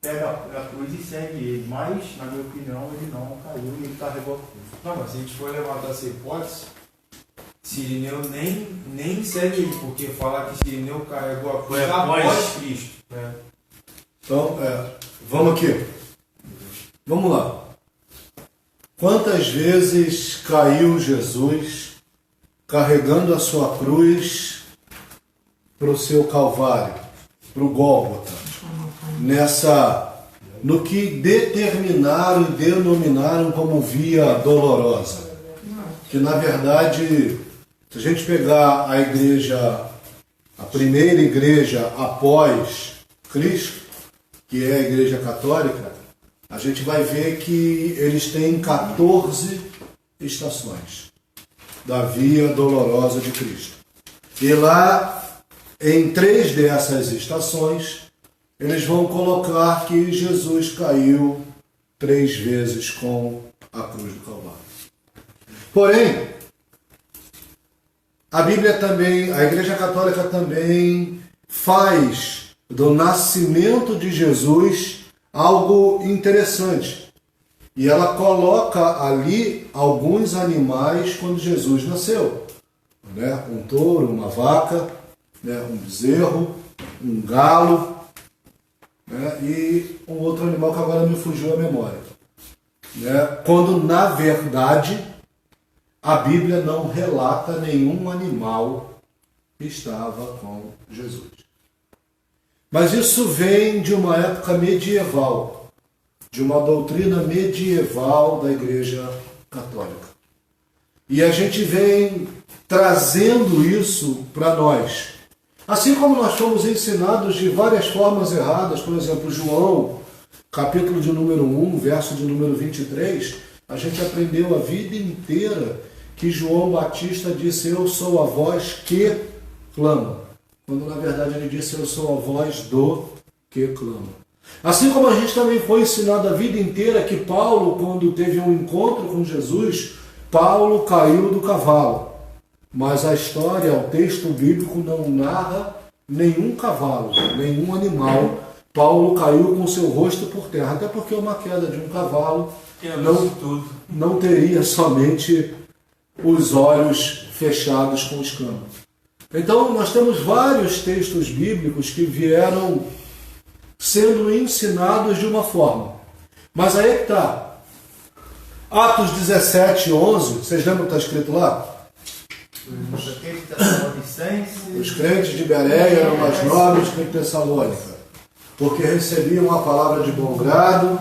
pega a cruz e segue ele. Mas, na minha opinião, ele não caiu e ele carregou a cruz. Não, mas se a gente for levantar essa hipótese, Sirineu nem segue ele, porque falar que Sirineu carregou a cruz após Cristo. Então, vamos aqui. Vamos lá. Quantas vezes caiu Jesus carregando a sua cruz para o seu Calvário, para o Gólgota, no que determinaram e denominaram como via dolorosa? Que na verdade, se a gente pegar a igreja, a primeira igreja após Cristo, que é a igreja católica, a gente vai ver que eles têm 14 estações da via dolorosa de Cristo. E lá, em 3 dessas estações, eles vão colocar que Jesus caiu 3 vezes com a cruz do Calvário. Porém, a Bíblia também, a Igreja Católica também faz do nascimento de Jesus algo interessante. E ela coloca ali alguns animais quando Jesus nasceu. Né? Um touro, uma vaca, né? Um bezerro, um galo, né? E um outro animal que agora me fugiu a memória. Né? Quando, na verdade, a Bíblia não relata nenhum animal que estava com Jesus. Mas isso vem de uma época medieval, de uma doutrina medieval da Igreja Católica. E a gente vem trazendo isso para nós. Assim como nós fomos ensinados de várias formas erradas, por exemplo, João, capítulo de número 1, verso de número 23, a gente aprendeu a vida inteira que João Batista disse: eu sou a voz que clama. Quando na verdade ele disse: eu sou a voz do que clama. Assim como a gente também foi ensinado a vida inteira que Paulo, quando teve um encontro com Jesus, Paulo caiu do cavalo. Mas a história, o texto bíblico não narra nenhum cavalo, nenhum animal. Paulo caiu com seu rosto por terra, até porque uma queda de um cavalo não teria somente os olhos fechados com escamas. Então, nós temos vários textos bíblicos que vieram sendo ensinados de uma forma. Mas aí que está. Atos 17, 11, vocês lembram que está escrito lá? Os crentes de Bereia eram mais nobres que Tessalônica, porque recebiam a palavra de bom grado,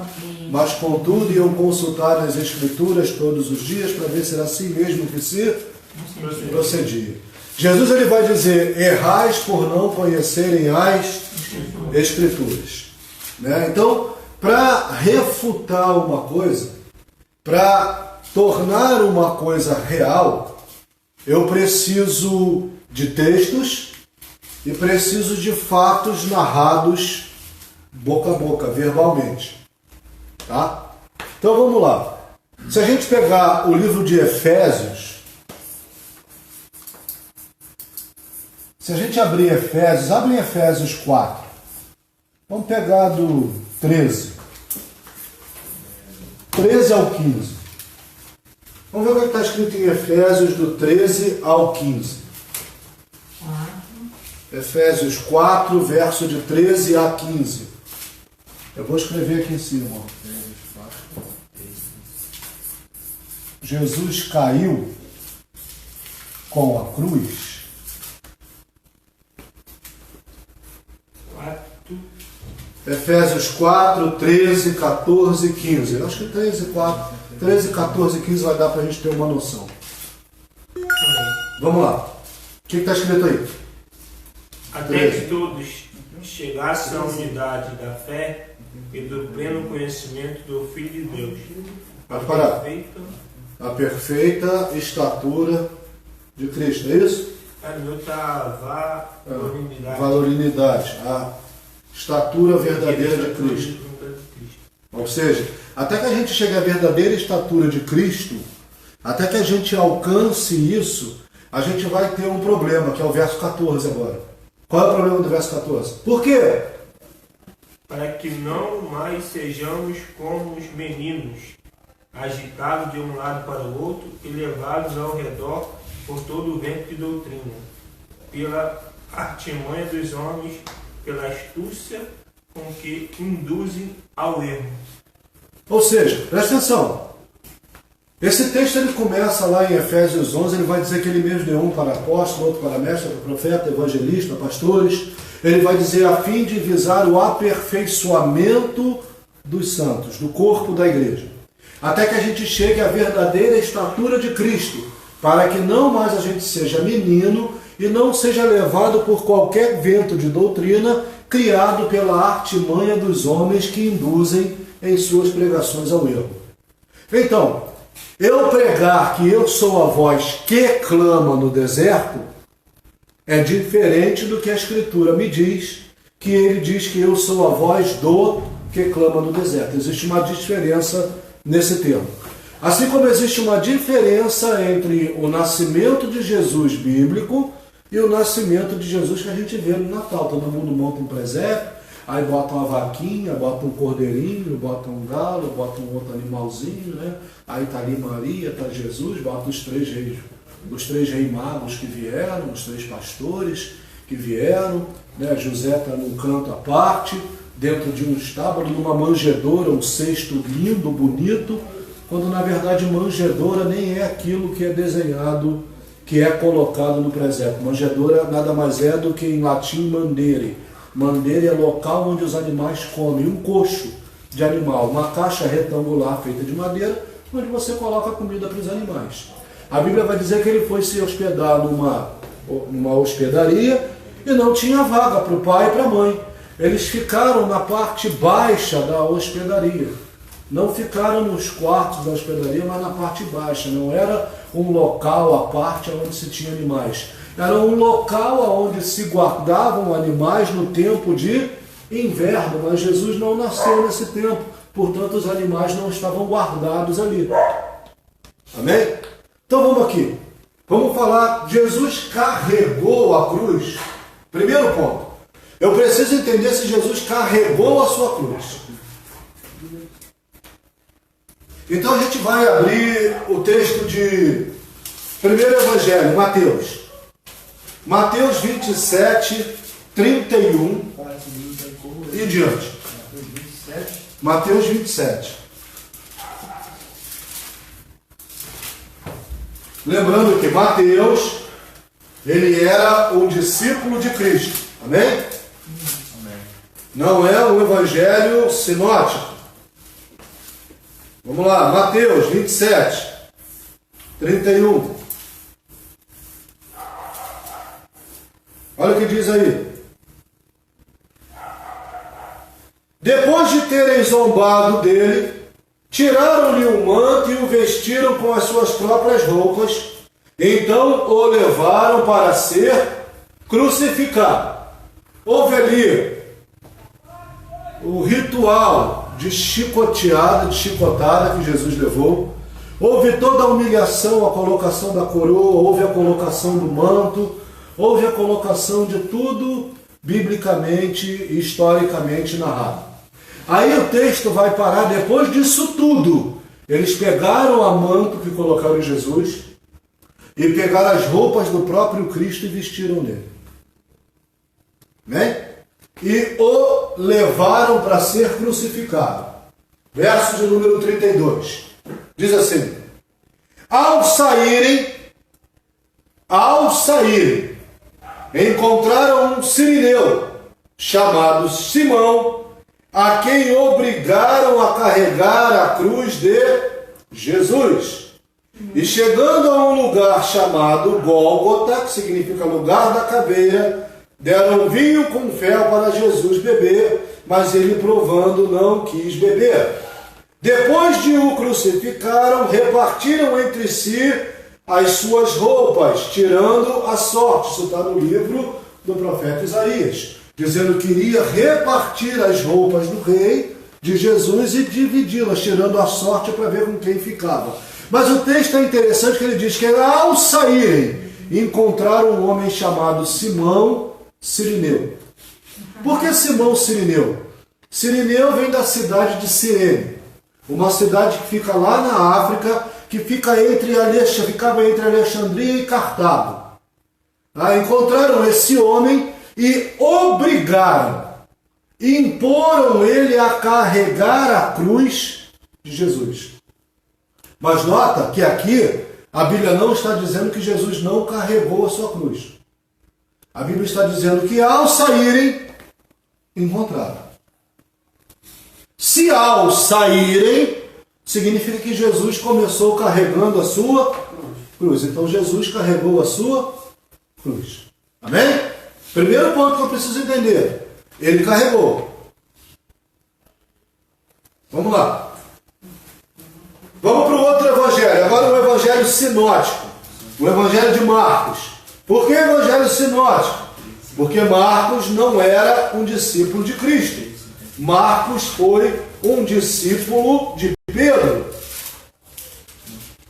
mas contudo iam consultar as Escrituras todos os dias para ver se era assim mesmo que se procedia. Jesus ele vai dizer: errais por não conhecerem as Escrituras. Né? Então, para refutar uma coisa, para tornar uma coisa real, eu preciso de textos e preciso de fatos narrados boca a boca, verbalmente. Tá? Então vamos lá. Se a gente pegar o livro de Efésios, se a gente abrir Efésios, abre em Efésios 4. Vamos pegar do 13 ao 15. Vamos ver o que está escrito em Efésios do 13 ao 15. Efésios 4, verso de 13 a 15. Eu vou escrever aqui em cima. Ó. Jesus caiu com a cruz. Efésios 4, 13, 14 e 15. Eu acho que 13, 14 e 15 vai dar para a gente ter uma noção. Vamos lá. O que está escrito aí? Até que todos chegassem à unidade da fé e do pleno conhecimento do Filho de Deus. Pode parar. A perfeita estatura de Cristo, é isso? Valorinidade. A estatura verdadeira de Cristo. Ou seja, até que a gente chegue à verdadeira estatura de Cristo, até que a gente alcance isso, a gente vai ter um problema, que é o verso 14 agora. Qual é o problema do verso 14? Por quê? para que não mais sejamos como os meninos, agitados de um lado para o outro e levados ao redor por todo o vento de doutrina, pela artimanha dos homens, pela astúcia com que induzem ao erro. Ou seja, presta atenção. Esse texto ele começa lá em Efésios 11, ele vai dizer que ele mesmo deu um para apóstolo, outro para mestre, para profeta, evangelista, pastores. Ele vai dizer a fim de visar o aperfeiçoamento dos santos, do corpo da igreja. Até que a gente chegue à verdadeira estatura de Cristo, para que não mais a gente seja menino e não seja levado por qualquer vento de doutrina criado pela artimanha dos homens que induzem em suas pregações ao erro. Então, eu pregar que eu sou a voz que clama no deserto é diferente do que a Escritura me diz, que ele diz que eu sou a voz do que clama no deserto. Existe uma diferença nesse termo. Assim como existe uma diferença entre o nascimento de Jesus bíblico e o nascimento de Jesus que a gente vê no Natal. Todo mundo monta um presépio, aí bota uma vaquinha, bota um cordeirinho, bota um galo, bota um outro animalzinho, né? Aí está ali Maria, está Jesus, bota os três reis magos que vieram, os três pastores que vieram, né? José está num canto à parte, dentro de um estábulo, numa manjedoura, um cesto lindo, bonito, quando na verdade manjedoura nem é aquilo que é desenhado, que é colocado no presépio. Manjedoura nada mais é do que em latim mandere. Mandere é local onde os animais comem, um coxo de animal, uma caixa retangular feita de madeira, onde você coloca comida para os animais. A Bíblia vai dizer que ele foi se hospedar numa hospedaria e não tinha vaga para o pai e para a mãe. Eles ficaram na parte baixa da hospedaria. Não ficaram nos quartos da hospedaria, mas na parte baixa. Não era um local à parte onde se tinha animais. Era um local onde se guardavam animais no tempo de inverno, mas Jesus não nasceu nesse tempo, portanto os animais não estavam guardados ali. Amém? Então vamos aqui. Vamos falar, Jesus carregou a cruz. Primeiro ponto. Eu preciso entender se Jesus carregou a sua cruz. Então a gente vai abrir o texto de primeiro Evangelho, Mateus. Mateus 27, 31 e diante. Mateus 27. Lembrando que Mateus, ele era um discípulo de Cristo. Amém? Amém. Não é um evangelho sinótico. Vamos lá, Mateus 27, 31. Olha o que diz aí. Depois de terem zombado dele, tiraram-lhe o manto e o vestiram com as suas próprias roupas. Então o levaram para ser crucificado. Houve ali o ritual de chicoteada, de chicotada que Jesus levou. Houve toda a humilhação, a colocação da coroa, houve a colocação do manto, houve a colocação de tudo biblicamente e historicamente narrado. Aí o texto vai parar, depois disso tudo, eles pegaram a manto que colocaram em Jesus e pegaram as roupas do próprio Cristo e vestiram nele. Né? E o levaram para ser crucificado. Verso de número 32. Diz assim: Ao saírem, encontraram um sirineu, chamado Simão, a quem obrigaram a carregar a cruz de Jesus. E chegando a um lugar chamado Gólgota, que significa lugar da caveira, deram vinho com fel para Jesus beber, mas ele, provando, não quis beber. Depois de o crucificaram, repartiram entre si as suas roupas, tirando a sorte. Isso está no livro do profeta Isaías, dizendo que iria repartir as roupas do rei de Jesus e dividi-las, tirando a sorte para ver com quem ficava. Mas o texto é interessante, que ele diz que ao saírem, encontraram um homem chamado Simão Cirineu. Por que Simão Cirineu? Cirineu vem da cidade de Cirene, uma cidade que fica lá na África, que ficava entre Alexandria e Cartago. Encontraram esse homem e obrigaram, imporam ele a carregar a cruz de Jesus. Mas nota que aqui a Bíblia não está dizendo que Jesus não carregou a sua cruz. A Bíblia está dizendo que ao saírem, encontraram. Se ao saírem, significa que Jesus começou carregando a sua cruz. Então Jesus carregou a sua cruz. Amém? Primeiro ponto que eu preciso entender. Ele carregou. Vamos lá. Vamos para o outro evangelho. Agora o evangelho sinótico. O evangelho de Marcos. Por que evangelho sinótico? Porque Marcos não era um discípulo de Cristo. Marcos foi um discípulo de Pedro.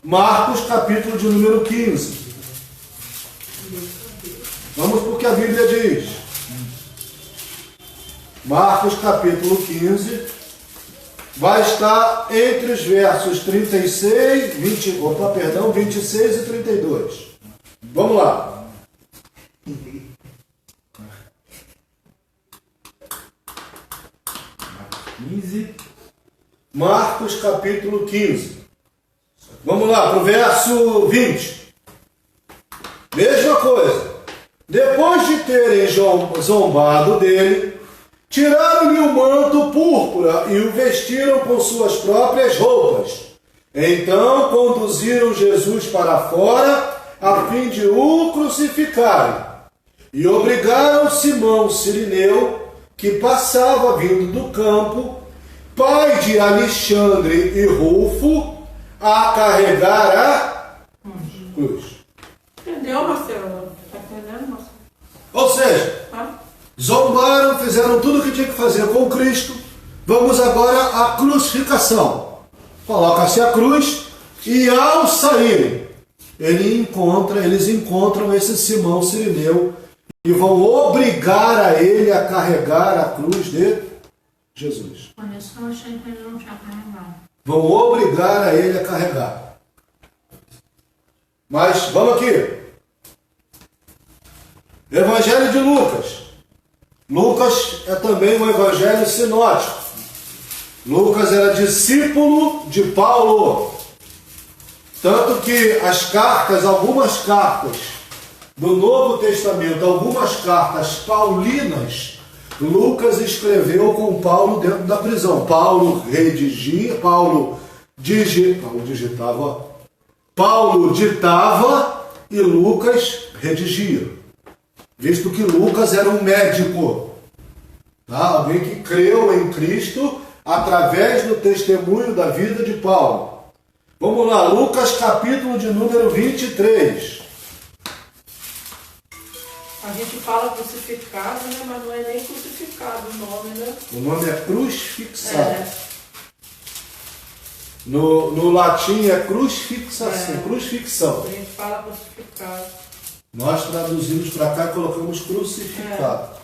Marcos, capítulo de número 15. Vamos para o que a Bíblia diz. Marcos, capítulo 15. Vai estar entre os versos 26 e 32. Vamos lá. Marcos capítulo 15. Vamos lá, para o verso 20. Mesma coisa. Depois de terem zombado dele, tiraram-lhe o manto púrpura e o vestiram com suas próprias roupas. Então conduziram Jesus para fora a fim de o crucificarem. E obrigaram Simão Cirineu, que passava vindo do campo, pai de Alexandre e Rufo, a carregar a cruz. Entendeu, Marcelo? Está entendendo, Marcelo? Ou seja, zombaram, fizeram tudo o que tinha que fazer com Cristo. Vamos agora à crucificação. Coloca-se a cruz e ao saírem, eles encontram esse Simão Cirineu e vão obrigar a ele a carregar a cruz de Jesus. Por isso eu achei que ele não tinha carregado. Vão obrigar a ele a carregar. Mas vamos aqui. Evangelho de Lucas. Lucas é também um evangelho sinótico. Lucas era discípulo de Paulo. Tanto que as cartas, algumas cartas do Novo Testamento, algumas cartas paulinas, Lucas escreveu com Paulo dentro da prisão. Paulo ditava e Lucas redigia. Visto que Lucas era um médico, alguém que creu em Cristo através do testemunho da vida de Paulo. Vamos lá, Lucas capítulo de número 23. A gente fala crucificado, né? Mas não é nem crucificado o nome, né? O nome é crucifixado. No latim é crucifixão. A gente fala crucificado. Nós traduzimos para cá e colocamos crucificado.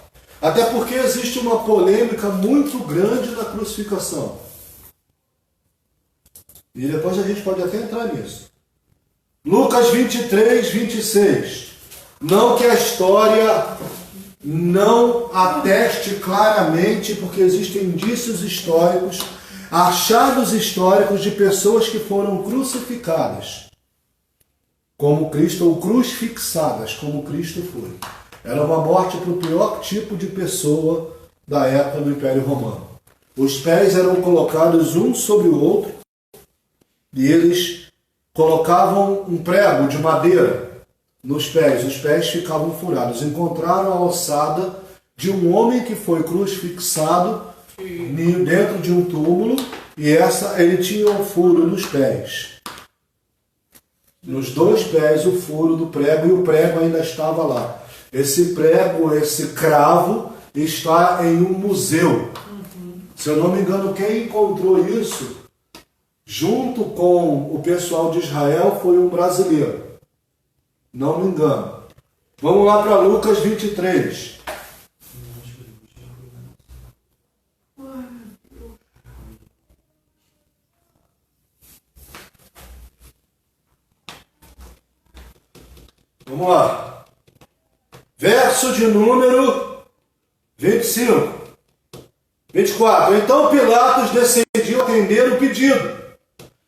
Até porque existe uma polêmica muito grande na crucificação. E depois a gente pode até entrar nisso. Lucas 23, 26. Não que a história não ateste claramente, porque existem indícios históricos, achados históricos de pessoas que foram crucificadas como Cristo, ou crucifixadas como Cristo foi. Era uma morte para o pior tipo de pessoa da época do Império Romano. Os pés eram colocados um sobre o outro e eles colocavam um prego de madeira nos pés. Os pés ficavam furados. Encontraram a ossada de um homem que foi crucifixado dentro de um túmulo e ele tinha um furo nos pés. Nos dois pés o furo do prego, e o prego ainda estava lá. Esse prego, esse cravo, está em um museu. Se eu não me engano, quem encontrou isso, junto com o pessoal de Israel, foi um brasileiro. Não me engano. Vamos lá para Lucas 23. Vamos lá. Verso de número 25. 24. Então Pilatos decidiu atender o pedido.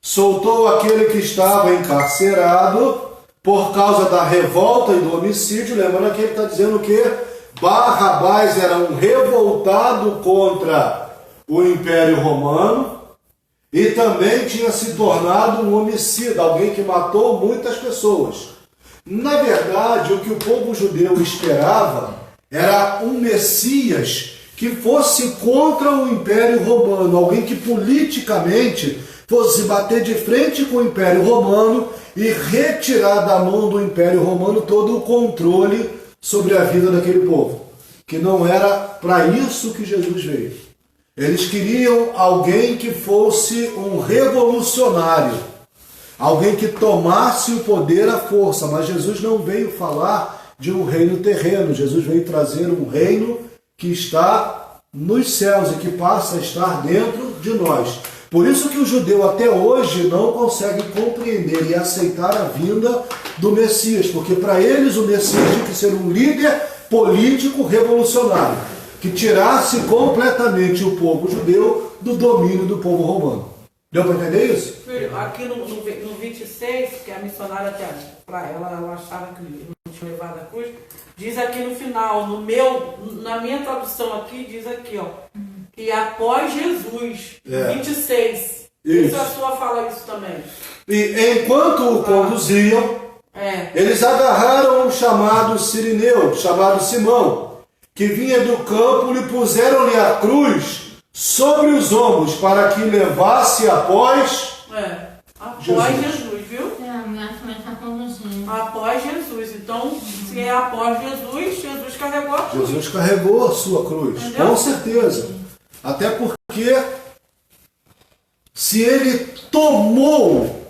Soltou aquele que estava encarcerado por causa da revolta e do homicídio. Lembrando que ele está dizendo que Barrabás era um revoltado contra o Império Romano e também tinha se tornado um homicida, alguém que matou muitas pessoas. Na verdade, o que o povo judeu esperava era um Messias que fosse contra o Império Romano, alguém que politicamente fosse bater de frente com o Império Romano e retirar da mão do Império Romano todo o controle sobre a vida daquele povo, que não era para isso que Jesus veio. Eles queriam alguém que fosse um revolucionário, alguém que tomasse o poder à força, mas Jesus não veio falar de um reino terreno, Jesus veio trazer um reino que está nos céus e que passa a estar dentro de nós. Por isso que o judeu até hoje não consegue compreender e aceitar a vinda do Messias, porque para eles o Messias tinha que ser um líder político revolucionário, que tirasse completamente o povo judeu do domínio do povo romano. Deu para entender isso? Filho, aqui no 26, que a missionária até para ela achava que não tinha levado a cruz, diz aqui no final, na minha tradução aqui, diz aqui, ó, que após Jesus, 26. Isso a sua fala isso também. E enquanto o conduziam, eles agarraram um chamado Cirineu, chamado Simão, que vinha do campo, e puseram-lhe a cruz sobre os ombros, para que levasse após Jesus, viu? Após Jesus. Então, se é após Jesus, Jesus carregou a cruz. Jesus carregou a sua cruz, entendeu? Com certeza. Até porque, se ele tomou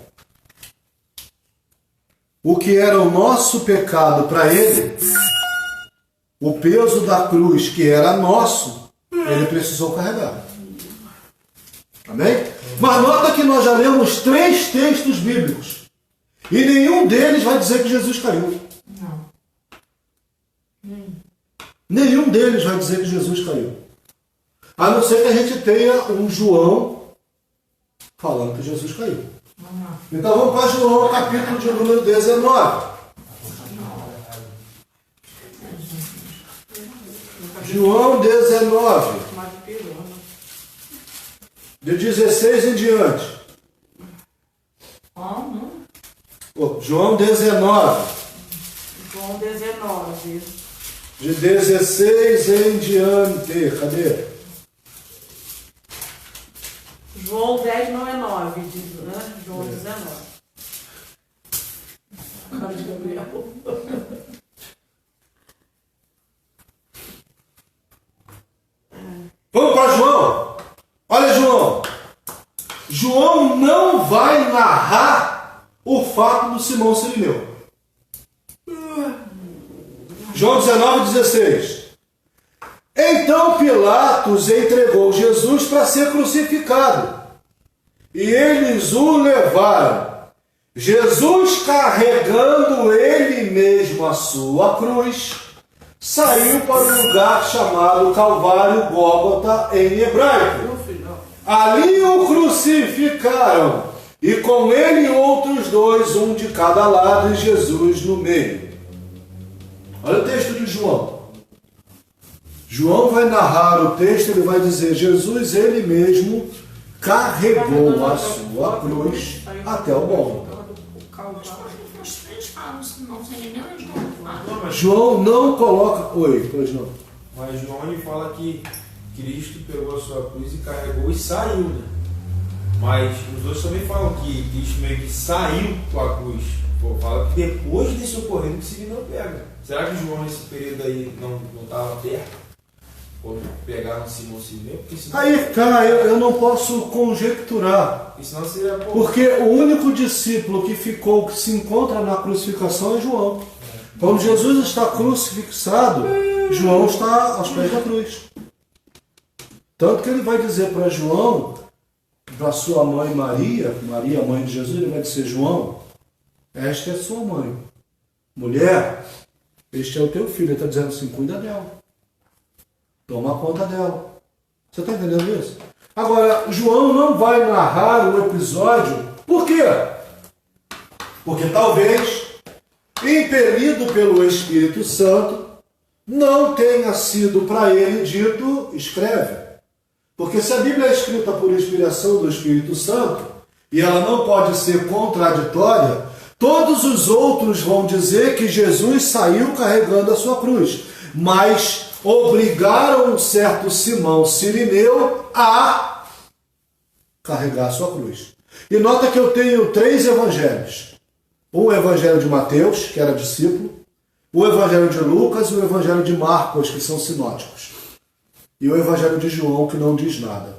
o que era o nosso pecado para ele, o peso da cruz que era nosso, ele precisou carregar. Amém? Mas nota que nós já lemos 3 textos bíblicos e nenhum deles vai dizer que Jesus caiu. Nenhum deles vai dizer que Jesus caiu. A não ser que a gente tenha um João falando que Jesus caiu. Então vamos para João, capítulo de número 19. João 19. De 16 em diante. João 19. João 19. De 16 em diante. Cadê? João 10 não é 9, diz, né? João 19. Cara de Gabriel. Vamos para João. Olha, João. João não vai narrar o fato do Simão Cirineu. João 19:16. Então Pilatos entregou Jesus para ser crucificado, e eles o levaram. Jesus, carregando ele mesmo a sua cruz, saiu para um lugar chamado Calvário, Gólgota em hebraico. Ali o crucificaram, e com ele outros 2, um de cada lado, e Jesus no meio. Olha o texto de João. João vai narrar o texto, ele vai dizer: Jesus, ele mesmo, carregou a sua cruz até o Gólgota. João não coloca... Oi, pois não. Mas João ele fala que Cristo pegou a sua cruz e carregou e saiu, né? Mas os outros também falam que Cristo meio que saiu com a cruz. Pô, fala que depois desse ocorrido que se não pega. Será que João nesse período aí não estava perto? Ou pegaram Simão Cirineu? Aí, cara, eu não posso conjecturar. Senão seria porque o único discípulo que ficou, que se encontra na crucificação é João. Quando Jesus está crucificado, João está aos pés da cruz. Tanto que ele vai dizer para João, para sua mãe Maria, Maria, mãe de Jesus, ele vai dizer: João, esta é sua mãe. mulher, este é o teu filho. Ele está dizendo assim, cuida dela. Toma conta dela. Você está entendendo isso? Agora, João não vai narrar o episódio. Por quê? Porque talvez, impelido pelo Espírito Santo, não tenha sido para ele dito, escreve. Porque se a Bíblia é escrita por inspiração do Espírito Santo, e ela não pode ser contraditória, todos os outros vão dizer que Jesus saiu carregando a sua cruz. Mas obrigaram um certo Simão Cirineu a carregar a sua cruz. E nota que eu tenho 3 evangelhos. O evangelho de Mateus, que era discípulo, o evangelho de Lucas e o evangelho de Marcos, que são sinóticos. E o evangelho de João, que não diz nada.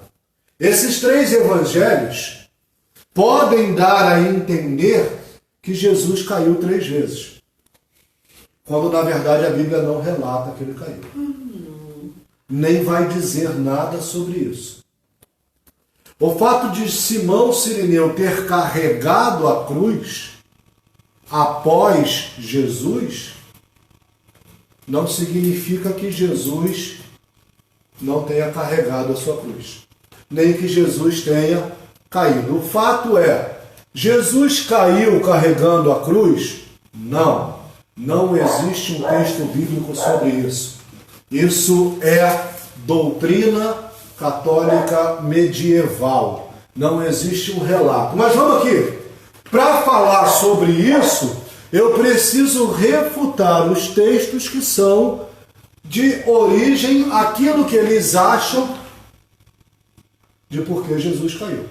Esses 3 evangelhos podem dar a entender que Jesus caiu 3 vezes. Quando na verdade a Bíblia não relata que ele caiu. Nem vai dizer nada sobre isso. O fato de Simão Cirineu ter carregado a cruz após Jesus não significa que Jesus não tenha carregado a sua cruz. Nem que Jesus tenha caído. O fato é, Jesus caiu carregando a cruz? Não. Não existe um texto bíblico sobre isso. Isso é doutrina católica medieval. Não existe um relato. Mas vamos aqui. Para falar sobre isso, eu preciso refutar os textos que são de origem aquilo que eles acham de por que Jesus caiu.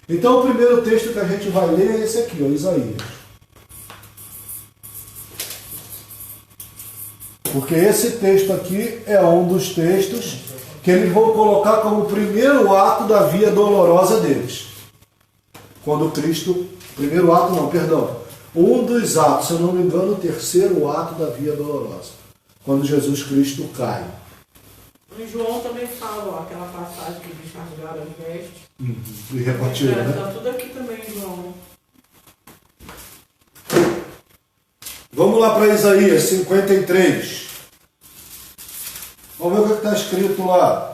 Então o primeiro texto que a gente vai ler é esse aqui, ó, Isaías. Porque esse texto aqui é um dos textos que eles vão colocar como o primeiro ato da via dolorosa deles. Quando Cristo... Primeiro ato não, perdão. Um dos atos, se eu não me engano, o terceiro ato da via dolorosa. Quando Jesus Cristo cai. Em João também fala, ó, aquela passagem que eles rasgaram as vestes. E repartiram, né? Está tudo aqui também, João. Vamos lá para Isaías 53. Vamos ver o que está escrito lá.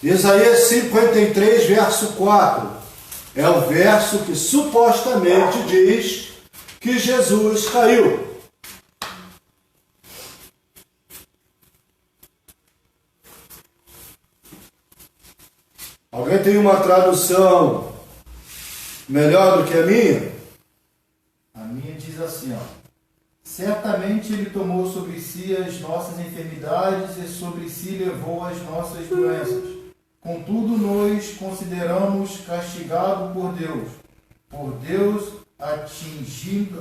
Isaías 53, verso 4. É o verso que supostamente diz que Jesus caiu. Alguém tem uma tradução melhor do que a minha? A minha diz assim, ó. Certamente ele tomou sobre si as nossas enfermidades e sobre si levou as nossas doenças. Contudo, nós consideramos castigado por Deus atingido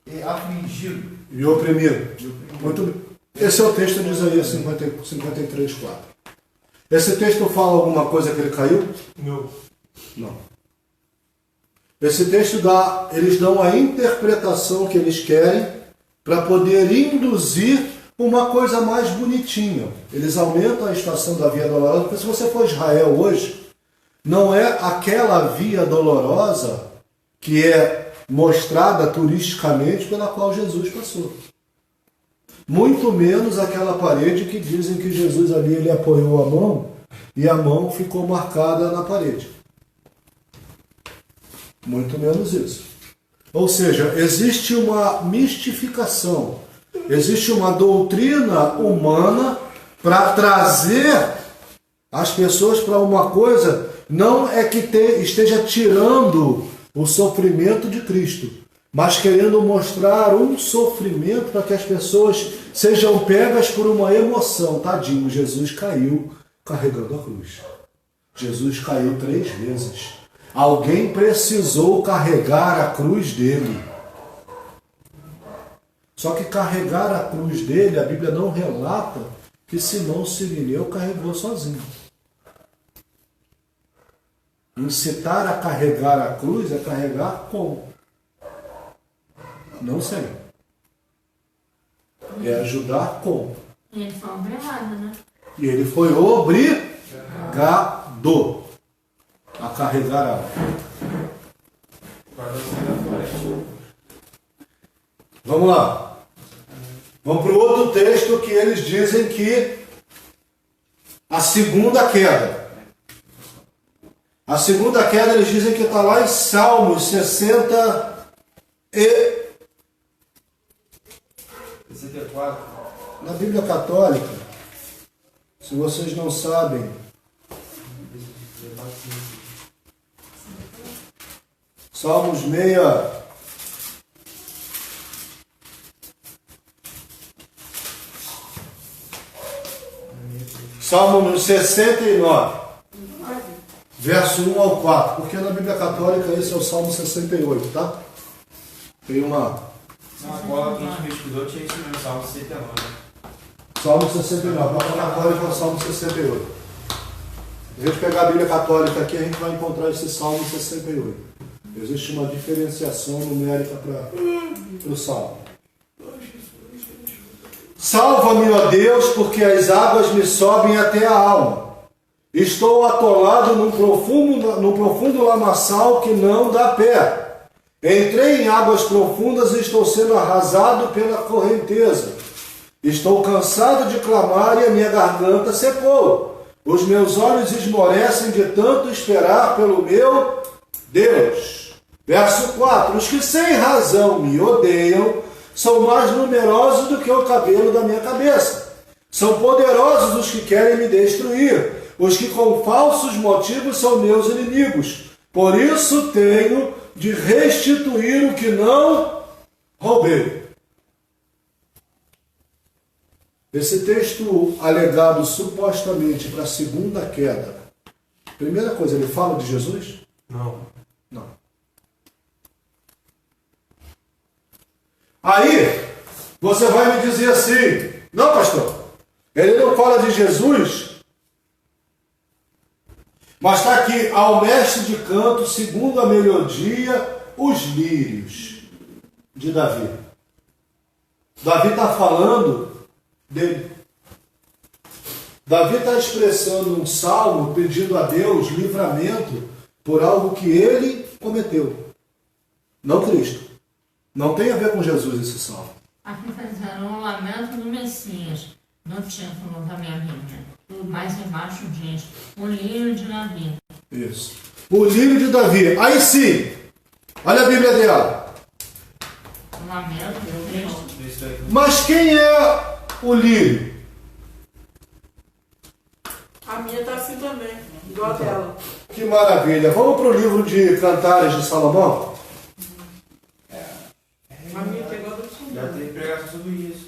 e afligido. E oprimido. Muito bem. Esse é o texto de Isaías 53, 4. Esse texto fala alguma coisa que ele caiu? Não. Não. Esse texto eles dão a interpretação que eles querem para poder induzir uma coisa mais bonitinha. Eles aumentam a estação da Via Dolorosa, porque se você for a Israel hoje, não é aquela Via Dolorosa que é mostrada turisticamente pela qual Jesus passou. Muito menos aquela parede que dizem que Jesus ali ele apoiou a mão e a mão ficou marcada na parede. Muito menos isso. Ou seja, existe uma mistificação, existe uma doutrina humana para trazer as pessoas para uma coisa, não é que esteja tirando o sofrimento de Cristo, mas querendo mostrar um sofrimento para que as pessoas sejam pegas por uma emoção. Tadinho, Jesus caiu carregando a cruz. Jesus caiu 3 vezes. Alguém precisou carregar a cruz dele. Só que carregar a cruz dele, a Bíblia não relata que Simão Cirineu carregou sozinho. Incitar a carregar a cruz é carregar como? Não sei. É ajudar como? Ele foi obrigado, né? E ele foi obrigado a carregar a Vamos lá. Vamos para o outro texto que eles dizem que a segunda queda. A segunda queda eles dizem que está lá em Salmos 64. Na Bíblia Católica, se vocês não sabem, Salmos 6. Salmo 69, verso 1 ao 4, porque na Bíblia Católica esse é o Salmo 68, tá? Tem uma... Na cola que a gente pesquisou tinha isso mesmo, Salmo 69. Salmo 69, a Bíblia Católica é o Salmo 68. Se a gente pegar a Bíblia Católica aqui, a gente vai encontrar esse Salmo 68. Existe uma diferenciação numérica para o Salmo. Salva-me, ó Deus, porque as águas me sobem até a alma. Estou atolado num profundo lamaçal que não dá pé. Entrei em águas profundas e estou sendo arrasado pela correnteza. Estou cansado de clamar e a minha garganta secou. Os meus olhos esmorecem de tanto esperar pelo meu Deus. Verso 4. Os que sem razão me odeiam são mais numerosos do que o cabelo da minha cabeça. São poderosos os que querem me destruir. Os que com falsos motivos são meus inimigos. Por isso tenho de restituir o que não roubei. Esse texto alegado supostamente para a segunda queda. Primeira coisa, ele fala de Jesus? Não. Não. Aí, você vai me dizer assim, não, pastor, ele não fala de Jesus, mas está aqui, ao mestre de canto, segundo a melodia, os lírios de Davi. Davi está falando dele. Davi está expressando um salmo pedindo a Deus livramento por algo que ele cometeu, não Cristo. Não tem a ver com Jesus esse salmo. Aqui está dizendo um lamento do Messias, no título da minha Bíblia. Mais embaixo diz, o lírio de Davi. Isso. O lírio de Davi. Aí sim, olha a Bíblia dela. O lamento do Cristo. Mas quem é o lírio? A minha está assim também, igual a dela. Que maravilha. Vamos para o livro de Cantares de Salomão? A minha pegou do Senhor. Já teve pregação sobre isso.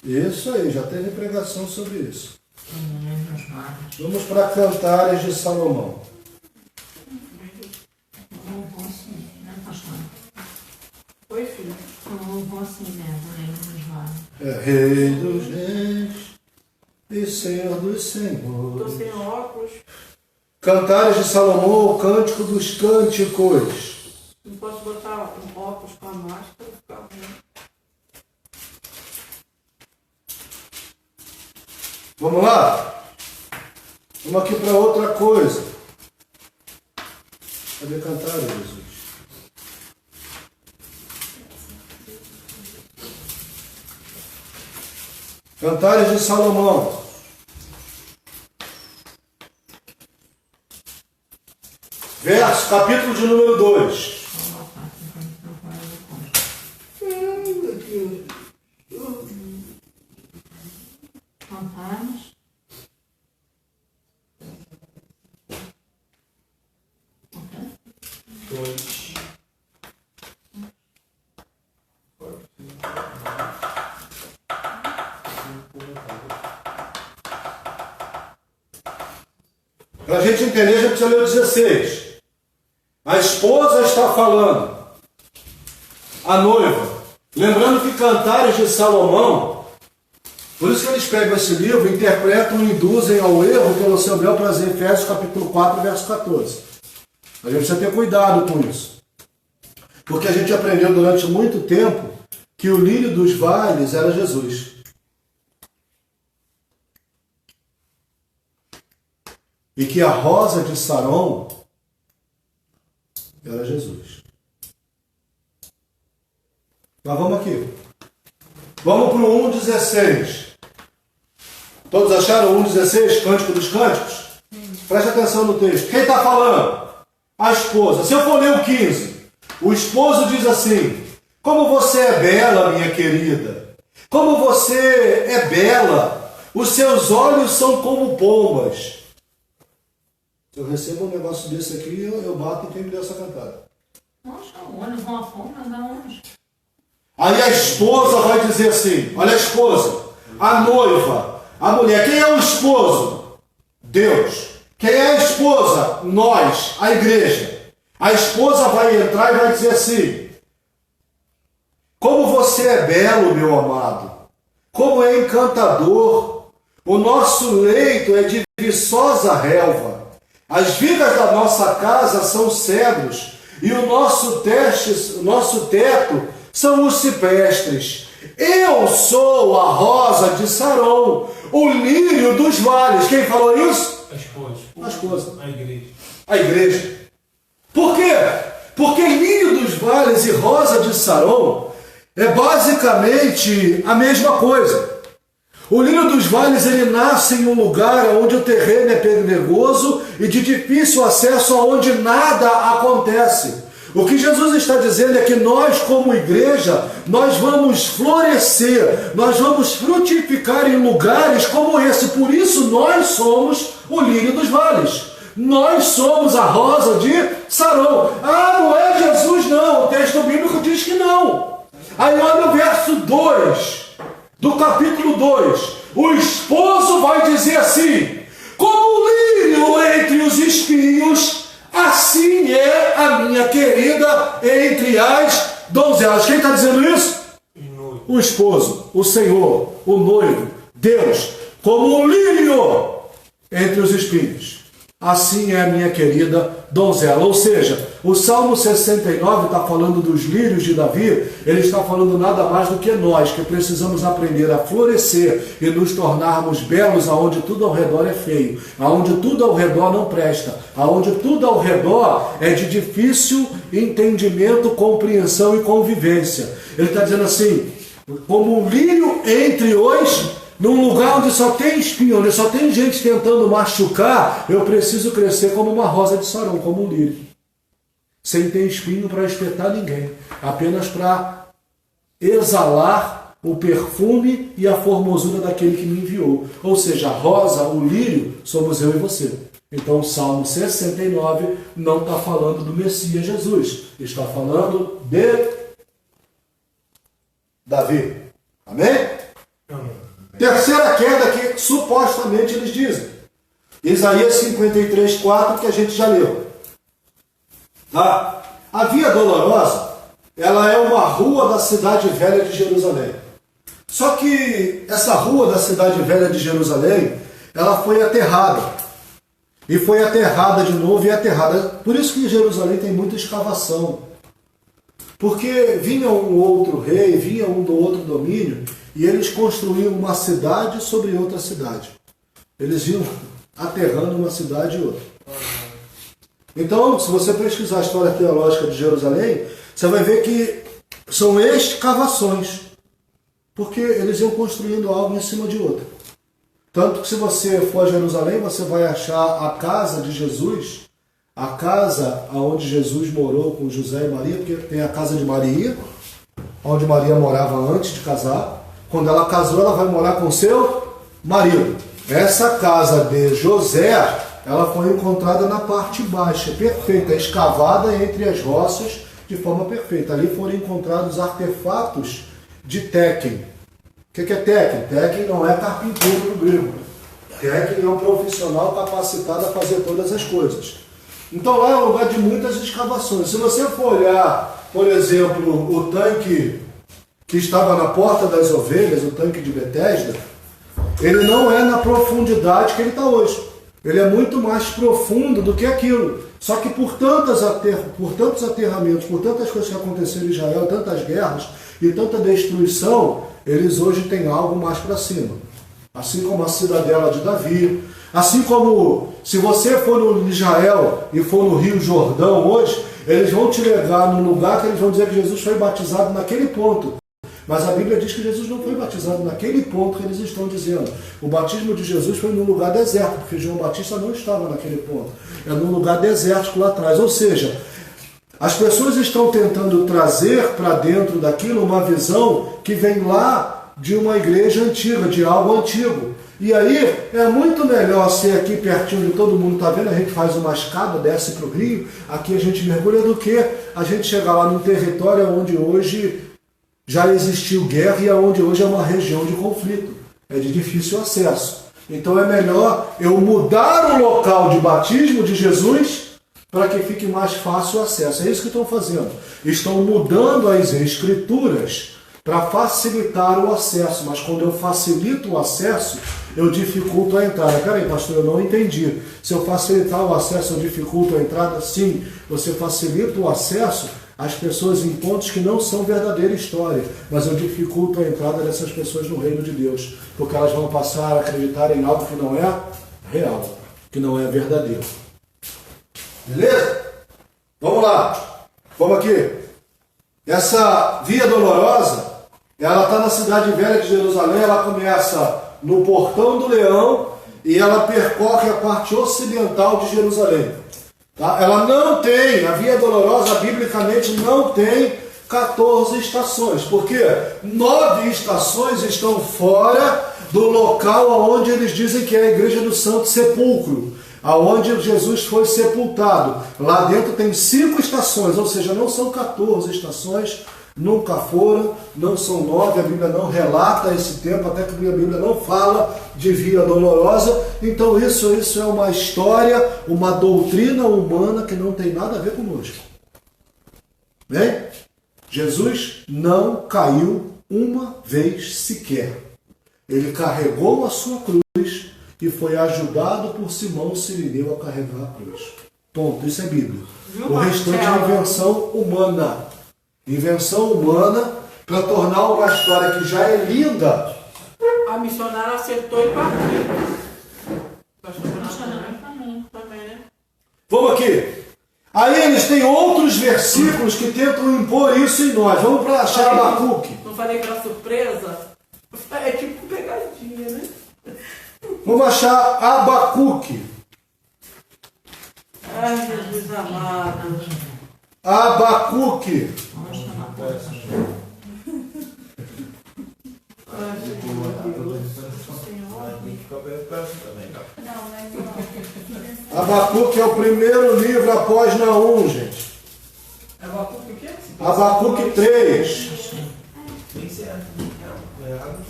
Isso aí, já teve pregação sobre isso. Dos mares. Vamos para Cantares de Salomão. Louvor sim, né, pastor? Oi, filho. Louvor sim, né, do reino dos mares. É Rei dos Reis e Senhor dos Estou Senhores. sem óculos. Cantares de Salomão, o Cântico dos Cânticos. Não posso botar um óculos com a máscara. Ficar ruim. Vamos lá? Vamos aqui para outra coisa. Cadê Cantares, Jesus? Cantares de Salomão. Verso, capítulo de número 2. Cantares. Dois. Para a gente entender, a gente precisa ler o 16. A esposa está falando. A noiva. Lembrando que Cantares de Salomão, por isso que eles pegam esse livro, interpretam e induzem ao erro pelo seu bel prazer, Efésios capítulo 4, verso 14. A gente precisa ter cuidado com isso. Porque a gente aprendeu durante muito tempo que o lírio dos vales era Jesus. E que a rosa de Saron era Jesus. Vamos para o 1,16. Todos acharam 1,16, Cântico dos Cânticos? Preste atenção no texto. Quem está falando? A esposa. Se eu for ler o 15, o esposo diz assim: como você é bela, minha querida. Como você é bela. Os seus olhos são como pombas. Se eu recebo um negócio desse aqui, eu bato em quem me deu essa cantada. Nossa, o olho com a pomba da onde? Aí a esposa vai dizer assim, olha a esposa, a noiva, a mulher. Quem é o esposo? Deus. Quem é a esposa? Nós, a igreja. A esposa vai entrar e vai dizer assim: como você é belo, meu amado. Como é encantador. O nosso leito é de viçosa relva. As vigas da nossa casa são cedros. E o nosso teto são os ciprestes. Eu sou a rosa de Saron, o lírio dos vales. Quem falou isso? A esposa. A esposa. A igreja. A igreja. Por quê? Porque lírio dos vales e rosa de Saron é basicamente a mesma coisa. O lírio dos vales, ele nasce em um lugar onde o terreno é pedregoso e de difícil acesso, onde nada acontece. O que Jesus está dizendo é que nós, como igreja, nós vamos florescer, nós vamos frutificar em lugares como esse. Por isso nós somos o lírio dos vales. Nós somos a rosa de Saron. Ah, não é Jesus não. O texto bíblico diz que não. Aí olha o verso 2 do capítulo 2. O esposo vai dizer assim: como o lírio entre os espinhos, assim é a minha querida entre as donzelas. Quem está dizendo isso? O esposo, o Senhor, o noivo, Deus. Como um lírio entre os espinhos, assim é a minha querida donzela. Ou seja, o Salmo 69 está falando dos lírios de Davi. Ele está falando nada mais do que nós, que precisamos aprender a florescer e nos tornarmos belos aonde tudo ao redor é feio, aonde tudo ao redor não presta, aonde tudo ao redor é de difícil entendimento, compreensão e convivência. Ele está dizendo assim: como um lírio entre os... num lugar onde só tem espinho, onde só tem gente tentando machucar, eu preciso crescer como uma rosa de Saron, como um lírio. Sem ter espinho para espetar ninguém. Apenas para exalar o perfume e a formosura daquele que me enviou. Ou seja, a rosa, o lírio, somos eu e você. Então o Salmo 69 não está falando do Messias Jesus. Está falando de Davi. Amém? Amém. Terceira queda que supostamente eles dizem. Isaías 53, 4, que a gente já leu. Tá? A Via Dolorosa, ela é uma rua da cidade velha de Jerusalém. Só que essa rua da cidade velha de Jerusalém, ela foi aterrada. E foi aterrada de novo e aterrada. Por isso que em Jerusalém tem muita escavação. Porque vinha um outro rei, vinha um do outro domínio, e eles construíam uma cidade sobre outra cidade. Eles iam aterrando uma cidade e outra. Então, se você pesquisar a história teológica de Jerusalém, você vai ver que são escavações. Porque eles iam construindo algo em cima de outro. Tanto que se você for a Jerusalém, você vai achar a casa de Jesus, a casa onde Jesus morou com José e Maria, porque tem a casa de Maria, onde Maria morava antes de casar. Quando ela casou, ela vai morar com seu marido. Essa casa de José, ela foi encontrada na parte baixa, perfeita, escavada entre as rochas de forma perfeita. Ali foram encontrados artefatos de Tekken. O que é Tekken? Tekken não é carpinteiro no grego. Tekken é um profissional capacitado a fazer todas as coisas. Então lá é um lugar de muitas escavações. Se você for olhar, por exemplo, o tanque que estava na Porta das Ovelhas, o tanque de Betesda, ele não é na profundidade que ele está hoje. Ele é muito mais profundo do que aquilo. Só que por tantos aterramentos, por tantas coisas que aconteceram em Israel, tantas guerras e tanta destruição, eles hoje têm algo mais para cima. Assim como a cidadela de Davi, assim como se você for no Israel e for no Rio Jordão hoje, eles vão te levar num lugar que eles vão dizer que Jesus foi batizado naquele ponto. Mas a Bíblia diz que Jesus não foi batizado naquele ponto que eles estão dizendo. O batismo de Jesus foi num lugar deserto, porque João Batista não estava naquele ponto. É num lugar desértico lá atrás. Ou seja, as pessoas estão tentando trazer para dentro daquilo uma visão que vem lá de uma igreja antiga, de algo antigo. E aí é muito melhor ser aqui pertinho de todo mundo, está vendo? A gente faz uma escada, desce para o rio, aqui a gente mergulha, do que a gente chegar lá num território onde hoje já existiu guerra e onde hoje é uma região de conflito. É de difícil acesso. Então é melhor eu mudar o local de batismo de Jesus para que fique mais fácil o acesso. É isso que estão fazendo. Estão mudando as escrituras para facilitar o acesso. Mas quando eu facilito o acesso, eu dificulto a entrada. Peraí, pastor, eu não entendi. Se eu facilitar o acesso, eu dificulto a entrada? Sim, você facilita o acesso às pessoas em pontos que não são verdadeira história. Mas eu dificulto a entrada dessas pessoas no reino de Deus. Porque elas vão passar a acreditar em algo que não é real, que não é verdadeiro. Beleza? Vamos lá. Vamos aqui. Essa Via Dolorosa, ela está na cidade velha de Jerusalém, ela começa no Portão do Leão e ela percorre a parte ocidental de Jerusalém. Tá? Ela não tem, a Via Dolorosa, biblicamente, não tem 14 estações, porque 9 estações estão fora do local onde eles dizem que é a Igreja do Santo Sepulcro, aonde Jesus foi sepultado. Lá dentro tem 5 estações, ou seja, não são 14 estações, nunca foram, não são 9, a Bíblia não relata esse tempo, até que a Bíblia não fala de Via Dolorosa. Então isso é uma história, uma doutrina humana que não tem nada a ver conosco. Bem? Jesus não caiu uma vez sequer. Ele carregou a sua cruz e foi ajudado por Simão Cirineu a carregar a cruz. Ponto. Isso é Bíblia. O restante é invenção humana. Invenção humana para tornar uma história que já é linda. A missionária acertou e partiu. Também, né? Vamos aqui. Aí eles têm outros versículos que tentam impor isso em nós. Vamos para achar Abacuque. Não falei que era surpresa? É tipo pegadinha, né? Vamos achar Abacuque. Ai, Jesus amado. Abacuque. Abacuque é o primeiro livro após Naum, gente. Abacuque o quê? Abacuque 3. Bem certo. Não, errado.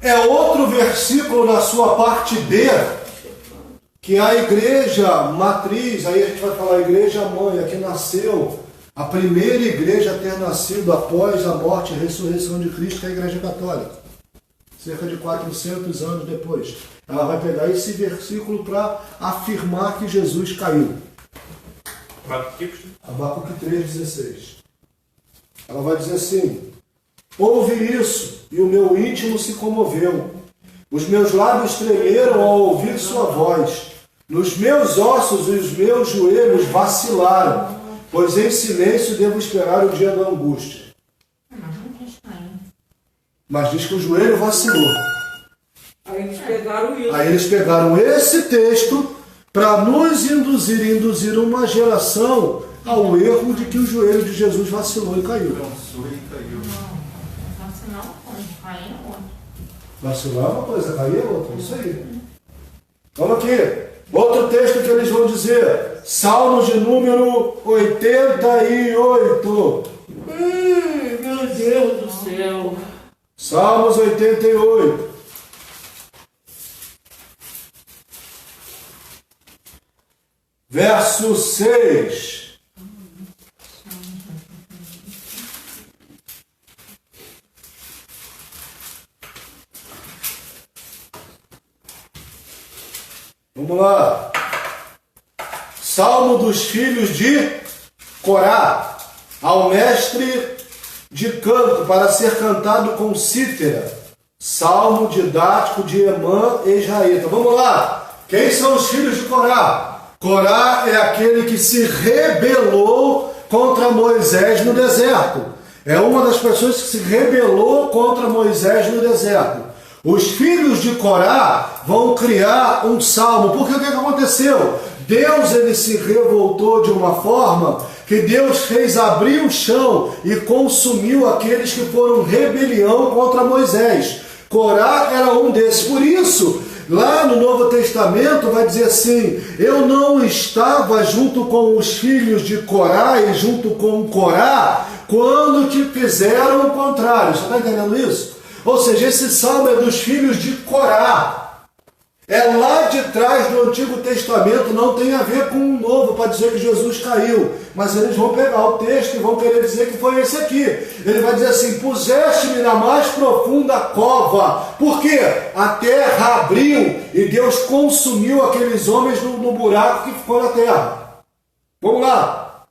É outro versículo na sua parte B, que a igreja matriz, aí a gente vai falar a igreja mãe, a que nasceu, a primeira igreja a ter nascido após a morte e ressurreição de Cristo, que é a Igreja Católica. Cerca de 400 anos depois. Ela vai pegar esse versículo para afirmar que Jesus caiu. Abacuque 3,16. Ela vai dizer assim: ouve isso, e o meu íntimo se comoveu. Os meus lábios tremeram ao ouvir sua voz. Nos meus ossos e os meus joelhos vacilaram, pois em silêncio devo esperar o dia da angústia. Mas diz que o joelho vacilou. Aí eles pegaram isso. Aí eles pegaram esse texto para nos induzir uma geração ao erro de que o joelho de Jesus vacilou e caiu. Vacilar é uma coisa, cair é outra. Isso aí. Vamos aqui. Outro texto que eles vão dizer. Salmos de número 88. Meu Deus do céu. Salmos 88. Verso 6. Vamos lá. Salmo dos filhos de Corá, ao mestre de canto, para ser cantado com cítara. Salmo didático de Emã e Israeta. Vamos lá. Quem são os filhos de Corá? Corá é aquele que se rebelou contra Moisés no deserto. É uma das pessoas que se rebelou contra Moisés no deserto. Os filhos de Corá vão criar um salmo. Porque o que aconteceu? Deus ele se revoltou de uma forma que Deus fez abrir o chão e consumiu aqueles que foram rebelião contra Moisés. Corá era um desses. Por isso, lá no Novo Testamento vai dizer assim: eu não estava junto com os filhos de Corá e junto com Corá quando te fizeram o contrário. Você está entendendo isso? Ou seja, esse salmo é dos filhos de Corá. É lá de trás do Antigo Testamento, não tem a ver com o Novo para dizer que Jesus caiu. Mas eles vão pegar o texto e vão querer dizer que foi esse aqui. Ele vai dizer assim: puseste-me na mais profunda cova. Por quê? A terra abriu e Deus consumiu aqueles homens no buraco que ficou na terra. Vamos lá.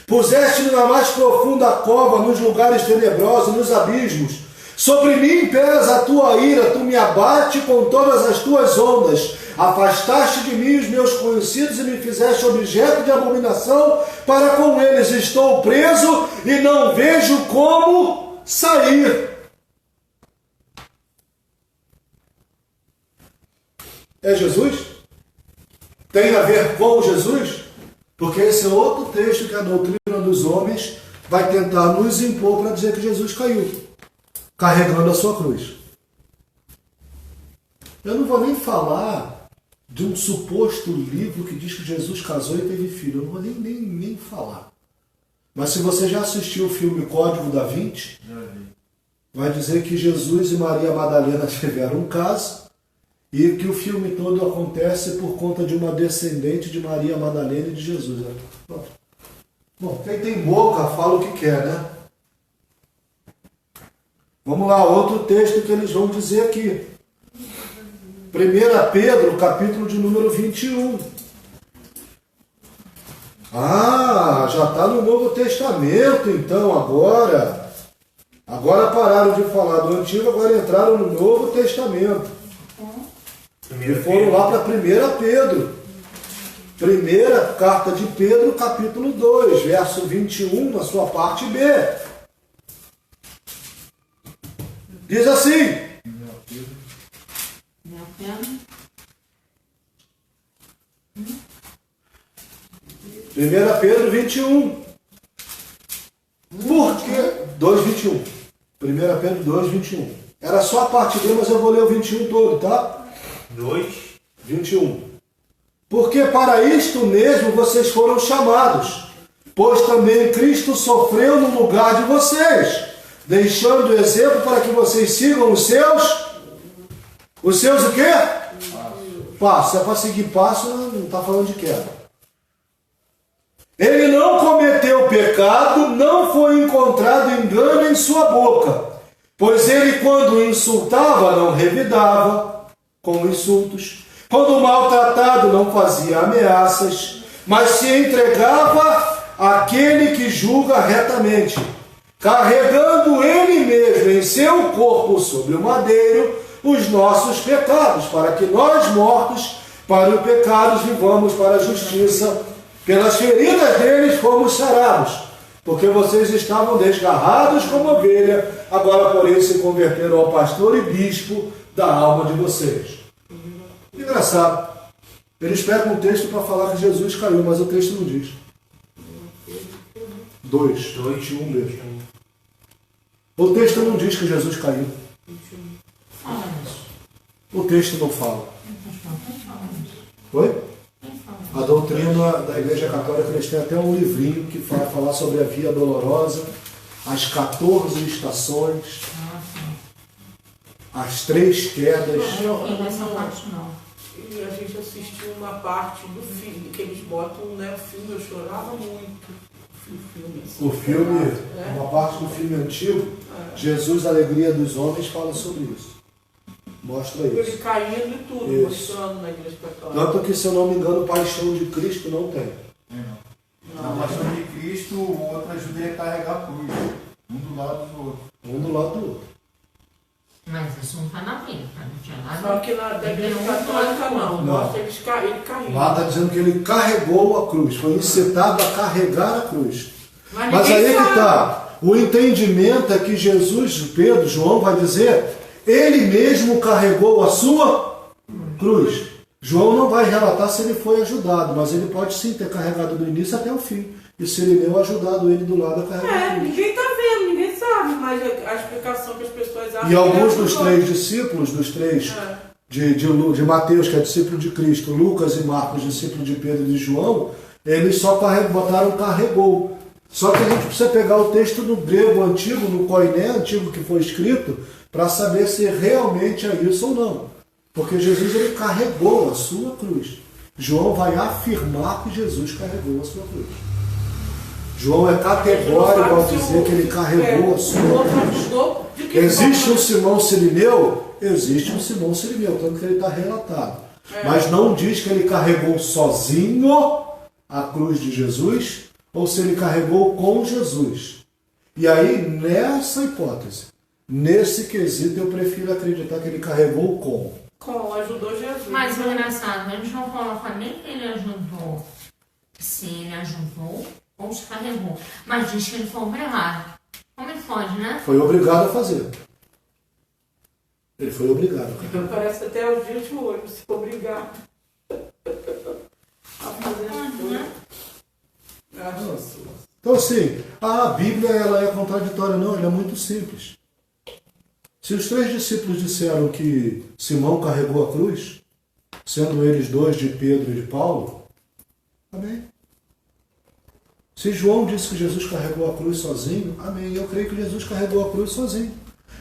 Puseste-me na mais profunda cova, nos lugares tenebrosos, nos abismos. Sobre mim peras a tua ira, tu me abate com todas as tuas ondas. Afastaste de mim os meus conhecidos e me fizeste objeto de abominação para com eles. Estou preso e não vejo como sair. É Jesus? Tem a ver com Jesus? Porque esse é outro texto que a doutrina dos homens vai tentar nos impor para dizer que Jesus caiu, carregando a sua cruz. Eu não vou nem falar de um suposto livro que diz que Jesus casou e teve filho. Eu não vou nem falar. Mas se você já assistiu o filme Código da Vinci, vai dizer que Jesus e Maria Madalena tiveram um caso e que o filme todo acontece por conta de uma descendente de Maria Madalena e de Jesus. Bom, quem tem boca fala o que quer, né? Vamos lá, outro texto que eles vão dizer aqui. 1 Pedro, capítulo de número 21. Ah, já está no Novo Testamento, então, agora. Agora pararam de falar do Antigo, agora entraram no Novo Testamento. E foram lá para 1 Pedro. Primeira carta de Pedro, capítulo 2, verso 21, na sua parte B. Diz assim: 1 Pedro 21. Porque 2:21. 1 Pedro 2:21. Era só a parte B, mas eu vou ler o 21 todo, tá? 2:21. Porque para isto mesmo vocês foram chamados, pois também Cristo sofreu no lugar de vocês, deixando o exemplo para que vocês sigam os seus o quê? Passos. Se é para seguir passo, não está falando de queda. Ele não cometeu pecado, não foi encontrado engano em sua boca, pois ele, quando insultava, não revidava com insultos, quando maltratado, não fazia ameaças, mas se entregava àquele que julga retamente, carregando ele mesmo em seu corpo sobre o madeiro os nossos pecados, para que nós, mortos para o pecado, vivamos para a justiça. Pelas feridas deles fomos sarados, porque vocês estavam desgarrados como ovelha, agora porém se converteram ao pastor e bispo da alma de vocês. Engraçado, eles pegam um texto para falar que Jesus caiu, mas o texto não diz. 2:21 mesmo. O texto não diz que Jesus caiu. O texto não fala. Oi? A doutrina da Igreja Católica, eles têm até um livrinho que vai falar sobre a Via Dolorosa, as 14 estações, as 3 quedas. Nessa parte não. E a gente assistiu uma parte do filme, que eles botam, né, o filme, eu chorava muito. O filme, uma parte do filme antigo, Jesus, a Alegria dos Homens, fala sobre isso. Mostra isso. Ele caindo e tudo, isso. mostrando na Igreja Católica. Tanto que, se eu não me engano, Paixão de Cristo não tem. Na Paixão de Cristo, o outro ajuda a carregar a cruz. Um do lado do outro. Um do lado do outro. Mas isso não está na Bíblia. Não tinha nada. Só que na da igreja católica não. Nossa, ele carrega. Lá está dizendo que ele carregou a cruz, foi incitado a carregar a cruz. Mas ninguém aí que sabe. está. O entendimento é que Jesus, Pedro, João vai dizer, ele mesmo carregou a sua cruz. João não vai relatar se ele foi ajudado, mas ele pode sim ter carregado do início até o fim. E se ele deu ajudado ele do lado a carregar a cruz. Ninguém está vendo, ninguém sabe, mas a explicação que as pessoas acham. E alguns que dos três discípulos, dos três de Mateus, que é discípulo de Cristo, Lucas e Marcos, discípulo de Pedro e de João, eles só botaram carregou. Só que a gente precisa pegar o texto no grego antigo, no koiné antigo que foi escrito, para saber se realmente é isso ou não. Porque Jesus ele carregou a sua cruz. João vai afirmar que Jesus carregou a sua cruz. João é categórico ao dizer que ele carregou a sua cruz. Existe um Simão Sirineu? Existe um Simão Sirineu, tanto que ele está relatado. Mas não diz que ele carregou sozinho a cruz de Jesus, ou se ele carregou com Jesus. E aí, nessa hipótese, nesse quesito, eu prefiro acreditar que ele carregou com. Ajudou Jesus. Mas o engraçado, a gente não coloca nem que ele ajudou, se ele ajudou ou se carregou. Mas diz que ele foi obrigado. Como ele pode, né? Foi obrigado a fazer. Ele foi obrigado. Então parece até o dia de hoje, se obrigado a fazer tudo. Então assim, a Bíblia ela é contraditória? Não, ela é muito simples. Se os três discípulos disseram que Simão carregou a cruz, sendo eles dois de Pedro e de Paulo, amém. Se João disse que Jesus carregou a cruz sozinho, amém. Eu creio que Jesus carregou a cruz sozinho.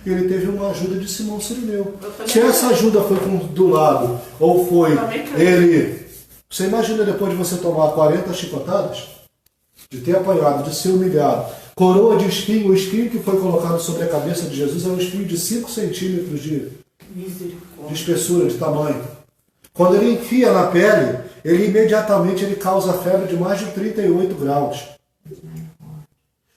E ele teve uma ajuda de Simão Sirineu. Se essa ajuda foi do lado, ou foi ele... Você imagina depois de você tomar 40 chicotadas, de ter apanhado, de ser humilhado, coroa de espinho, o espinho que foi colocado sobre a cabeça de Jesus é um espinho de 5 centímetros de espessura, de tamanho. Quando ele enfia na pele, ele imediatamente causa febre de mais de 38 graus.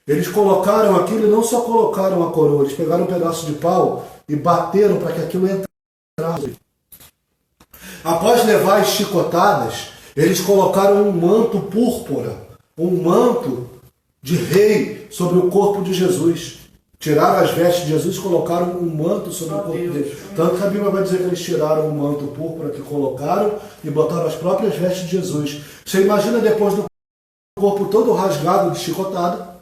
Eles colocaram aquilo e não só colocaram a coroa, eles pegaram um pedaço de pau e bateram para que aquilo entrasse. Após levar as chicotadas, eles colocaram um manto púrpura, um manto de rei sobre o corpo de Jesus. Tiraram as vestes de Jesus e colocaram um manto sobre o corpo dele. Tanto que a Bíblia vai dizer que eles tiraram o manto púrpura que colocaram e botaram as próprias vestes de Jesus. Você imagina depois do corpo todo rasgado de chicotada,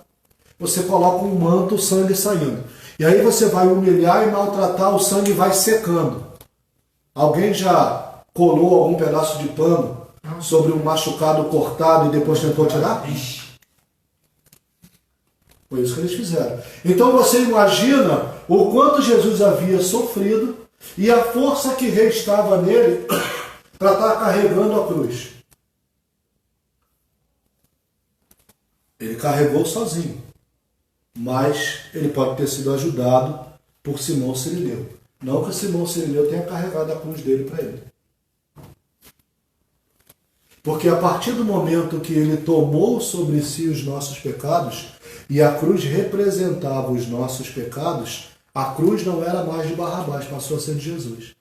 você coloca um manto, o sangue saindo. E aí você vai humilhar e maltratar, o sangue vai secando. Alguém já colou algum pedaço de pano sobre um machucado cortado e depois tentou tirar? Foi isso que eles fizeram. Então você imagina o quanto Jesus havia sofrido e a força que restava nele para estar carregando a cruz. Ele carregou sozinho, mas ele pode ter sido ajudado por Simão Sirineu. Não que Simão Sirineu tenha carregado a cruz dele para ele. Porque a partir do momento que ele tomou sobre si os nossos pecados, e a cruz representava os nossos pecados, a cruz não era mais de Barrabás, passou a ser de Jesus.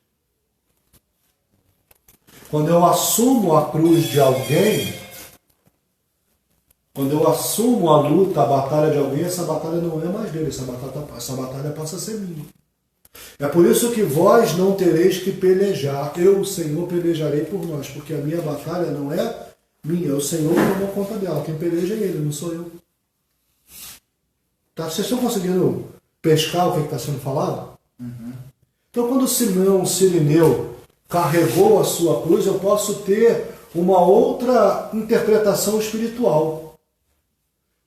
Quando eu assumo a cruz de alguém, quando eu assumo a luta, a batalha de alguém, essa batalha não é mais dele, essa batalha passa a ser minha. É por isso que vós não tereis que pelejar, eu, o Senhor, pelejarei por nós, porque a minha batalha não é minha, é o Senhor que tomou conta dela, quem peleja é ele, não sou eu. Tá? Vocês estão conseguindo pescar o que está sendo falado? Uhum. Então, quando Simão Sirineu carregou a sua cruz, eu posso ter uma outra interpretação espiritual.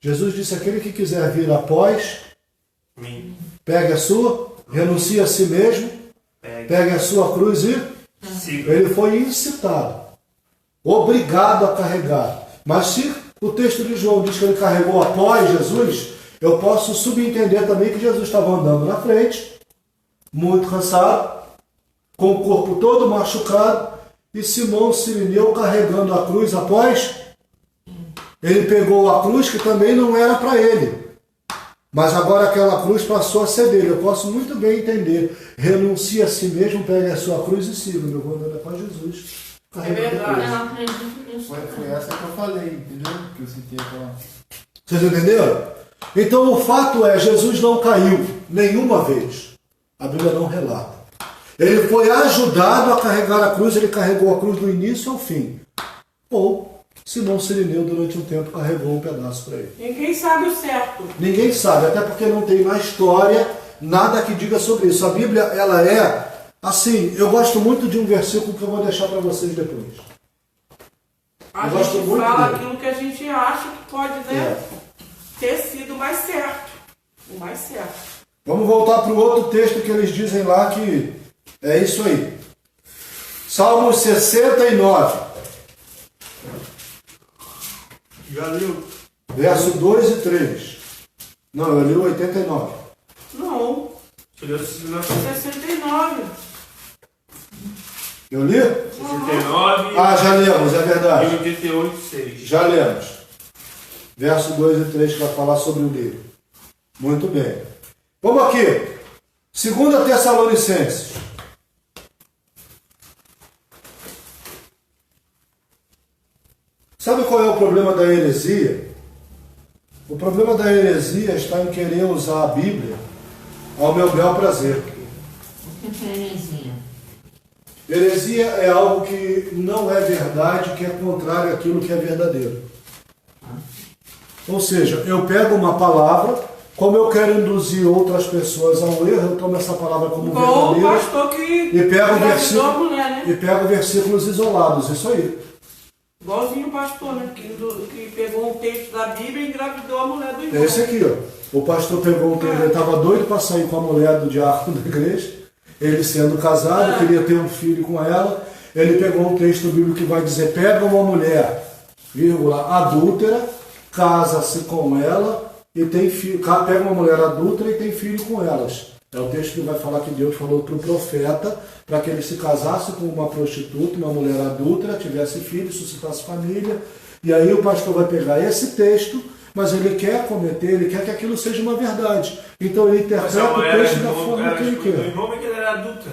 Jesus disse: aquele que quiser vir após, pegue a sua, renuncie a si mesmo, pegue a sua cruz e ele foi incitado, obrigado a carregar. Mas se o texto de João diz que ele carregou após Jesus, eu posso subentender também que Jesus estava andando na frente, muito cansado, com o corpo todo machucado, e Simão Sirineu carregando a cruz após. Ele pegou a cruz que também não era para ele. Mas agora aquela cruz passou a ser dele. Eu posso muito bem entender. Renuncie a si mesmo, pegue a sua cruz e siga. Eu vou andar para Jesus. É verdade. Eu acredito nisso. Foi essa que eu falei, entendeu? Que eu citei aquela. Vocês entenderam? Então o fato é, Jesus não caiu nenhuma vez. A Bíblia não relata. Ele foi ajudado a carregar a cruz, ele carregou a cruz do início ao fim. Ou, Simão Sirineu, durante um tempo, carregou um pedaço para ele. Ninguém sabe o certo. Ninguém sabe, até porque não tem na história nada que diga sobre isso. A Bíblia, ela é assim, eu gosto muito de um versículo que eu vou deixar para vocês depois. A Eu gosto gente muito fala dele. aquilo que a gente acha que pode, né, ter sido o mais certo. O mais certo. Vamos voltar para o outro texto que eles dizem lá que é isso aí. Salmo 69, Já leu? verso 2 e 3. Não, eu li o 89. Não, Você leu 69. 69. Eu li? 69 Ah, já lemos, é e verdade. 88, 6. Já lemos. Verso 2 e 3 que vai falar sobre o livro. Muito bem. Vamos aqui. 2 Tessalonicenses. Sabe qual é o problema da heresia? O problema da heresia está em querer usar a Bíblia ao meu bel prazer. O que é heresia? Heresia é algo que não é verdade, que é contrário àquilo que é verdadeiro. Ou seja, eu pego uma palavra, como eu quero induzir outras pessoas ao erro, eu tomo essa palavra como Igual o verdadeira pastor que e pego, engravidou a mulher, né? e pego versículos isolados. Isso aí. Igualzinho o pastor, né? Que pegou um texto da Bíblia e engravidou a mulher do É irmão. esse aqui, ó. O pastor pegou um texto, ele estava doido para sair com a mulher do diácono da igreja, ele sendo casado, queria ter um filho com ela. Ele pegou um texto bíblico que vai dizer: pega uma mulher, vírgula, adúltera, casa-se com ela e tem filho, pega uma mulher adúltera e tem filho com elas. É o texto que vai falar que Deus falou para o profeta para que ele se casasse com uma prostituta, uma mulher adúltera, tivesse filho, suscitasse família. E aí o pastor vai pegar esse texto, mas ele quer cometer, ele quer que aquilo seja uma verdade. Então ele interpreta o texto da forma que ele O quer. irmão é que ele era adulta.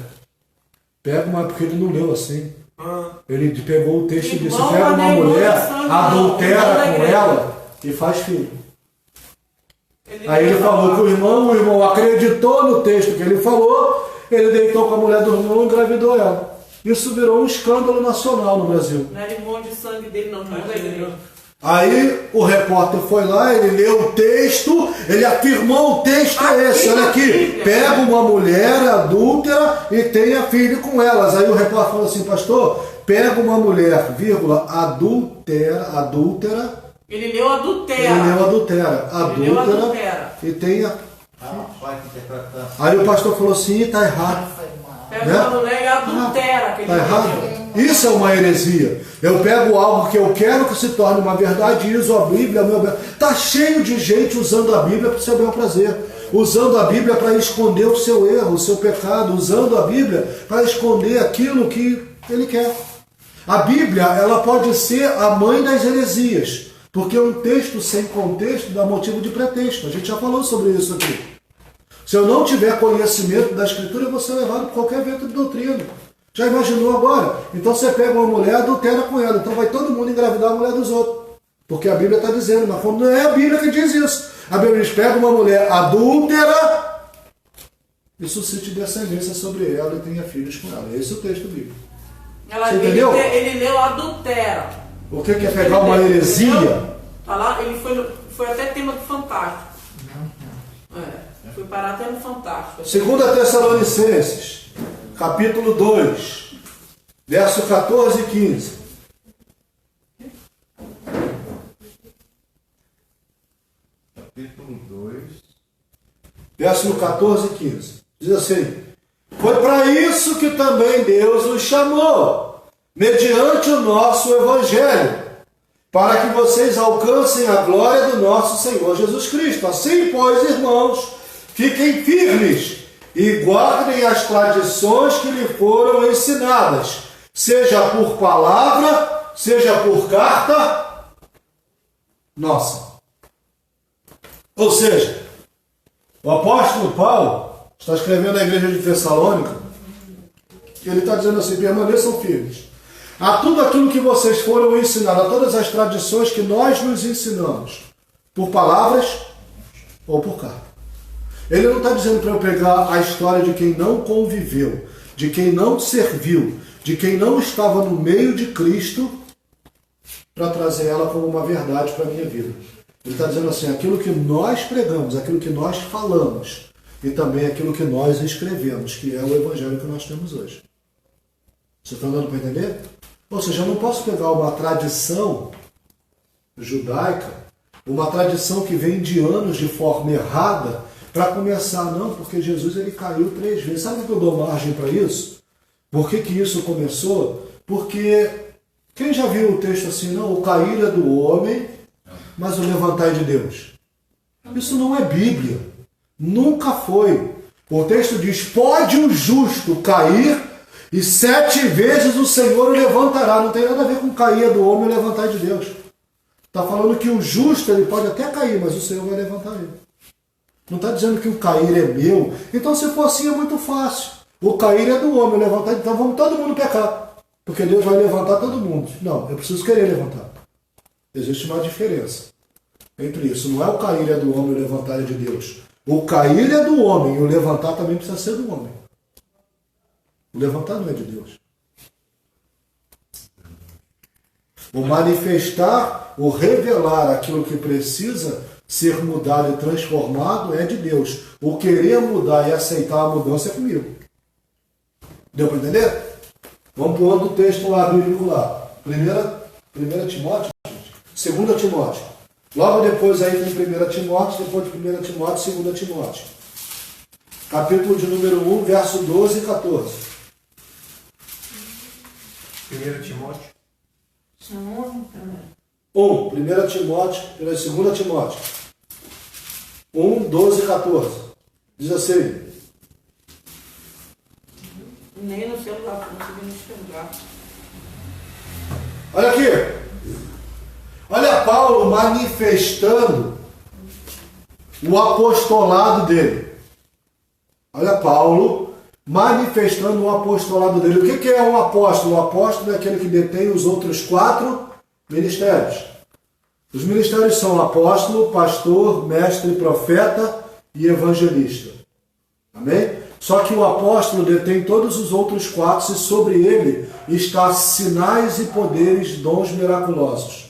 Pega uma, porque ele não leu assim. Ah, Ele pegou o texto e disse: Irmão, pega uma mas nem mulher, sangue, não. adultera Irmão da com igreja. ela e faz filho. Ele Aí ele falou que o irmão acreditou no texto que ele falou, ele deitou com a mulher do irmão e engravidou ela. Isso virou um escândalo nacional no Brasil. Não era irmão de sangue dele, não, irmão da igreja. Aí o repórter foi lá, ele leu o texto, ele afirmou: o texto é esse, olha aqui, pega uma mulher adúltera e tenha filho com elas. Aí o repórter falou assim: pastor, pega uma mulher, vírgula, adúltera, Ele leu adultera. ele leu adultera, Ele leu adúltera adultera. e tenha. Rapaz, que interpretação. Aí o pastor falou assim: tá errado. Pega Né? uma mulher e adultera. Que ele Tá errado? entendeu. Isso é uma heresia. Eu pego algo que eu quero que se torne uma verdade e uso a Bíblia. Está cheio de gente usando a Bíblia para o seu bel prazer. Usando a Bíblia para esconder o seu erro, o seu pecado. Usando a Bíblia para esconder aquilo que ele quer. A Bíblia, ela pode ser a mãe das heresias. Porque um texto sem contexto dá motivo de pretexto. A gente já falou sobre isso aqui. Se eu não tiver conhecimento da Escritura, eu vou ser levado por qualquer vento de doutrina. Já imaginou agora? Então você pega uma mulher, adultera com ela. Então vai todo mundo engravidar a mulher dos outros. Porque a Bíblia está dizendo, mas não é a Bíblia que diz isso. A Bíblia diz: pega uma mulher adúltera e suscite descendência sobre ela e tenha filhos com ela. Esse é o texto bíblico. Você entendeu? Ele leu adultera. O que é pegar uma heresia? Tá lá, ele foi até tema do Fantástico. Foi parar até no Fantástico. 2 Tessalonicenses, capítulo 2, verso 14 e 15. Capítulo 2. Verso 14 e 15. Diz assim: foi para isso que também Deus os chamou, mediante o nosso Evangelho, para que vocês alcancem a glória do nosso Senhor Jesus Cristo. Assim, pois, irmãos, fiquem firmes e guardem as tradições que lhe foram ensinadas, seja por palavra, seja por carta nossa. Ou seja, O apóstolo Paulo está escrevendo à igreja de Tessalônica, e ele está dizendo assim: permaneçam firmes a tudo aquilo que vocês foram ensinados, a todas as tradições que nós nos ensinamos, por palavras ou por carta. Ele não está dizendo para eu pegar a história de quem não conviveu, de quem não serviu, de quem não estava no meio de Cristo, para trazer ela como uma verdade para a minha vida. Ele está dizendo assim: aquilo que nós pregamos, aquilo que nós falamos, e também aquilo que nós escrevemos, que é o evangelho que nós temos hoje. Você está dando para entender? Ou seja, eu não posso pegar uma tradição judaica, uma tradição que vem de anos de forma errada, para começar, não, porque Jesus ele caiu 3 vezes. Sabe que eu dou margem para isso? Por que isso começou? Porque quem já viu o texto assim, não, o cair é do homem, mas o levantar é de Deus. Isso não é Bíblia. Nunca foi. O texto diz: pode o justo cair e 7 vezes o Senhor o levantará. Não tem nada a ver com cair é do homem e levantar é de Deus. Está falando que o justo ele pode até cair, mas o Senhor vai levantar ele. Não está dizendo que o cair é meu. Então, se for assim, é muito fácil. O cair é do homem, o levantar, então vamos todo mundo pecar. Porque Deus vai levantar todo mundo. Não, eu preciso querer levantar. Existe uma diferença entre isso. Não é o cair é do homem e o levantar é de Deus. O cair é do homem e o levantar também precisa ser do homem. O levantar não é de Deus. O manifestar, o revelar aquilo que precisa ser mudado e transformado é de Deus. O querer mudar e aceitar a mudança é comigo. Deu para entender? Vamos para o outro texto lá, bíblico lá. 1 Timóteo, 2 Timóteo. Logo depois aí tem 1 Timóteo, depois de 1 Timóteo, 2 Timóteo. Capítulo de número 1, verso 12 e 14. 1 Timóteo. 1 Timóteo, 2 Timóteo. 1, 12 e 14. Diz assim: Nem no celular conseguindo enxergar. olha aqui. Olha Paulo manifestando o apostolado dele. Olha Paulo manifestando o apostolado dele. O que é um apóstolo? O apóstolo é aquele que detém os outros 4 ministérios. Os ministérios são apóstolo, pastor, mestre, profeta e evangelista. Amém? Só que o apóstolo detém todos os outros 4 e sobre ele está sinais e poderes, dons miraculosos.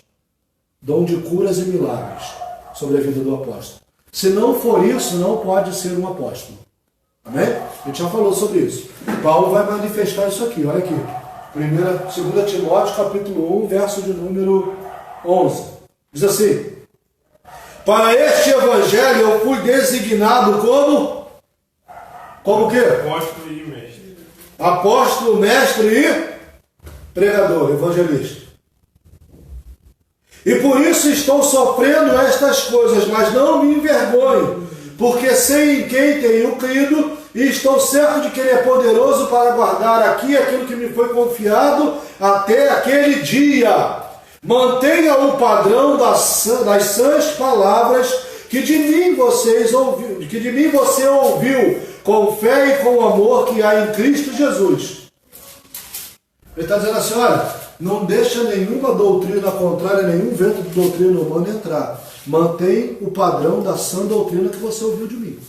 Dom de curas e milagres sobre a vida do apóstolo. Se não for isso, não pode ser um apóstolo. Amém? A gente já falou sobre isso. Paulo vai manifestar isso aqui, olha aqui. 2 Timóteo, capítulo 1, verso de número 11. Diz assim: para este evangelho eu fui designado como o quê? Apóstolo e mestre. Apóstolo, mestre e pregador, evangelista. E por isso estou sofrendo estas coisas, mas não me envergonho, porque sei em quem tenho crido e estou certo de que Ele é poderoso para guardar aqui aquilo que me foi confiado até aquele dia. Mantenha o padrão das sãs palavras que de mim você ouviu, com fé e com amor que há em Cristo Jesus. Ele está dizendo assim: olha, não deixa nenhuma doutrina contrária, nenhum vento de doutrina humana entrar. Mantém o padrão da sã doutrina que você ouviu de mim.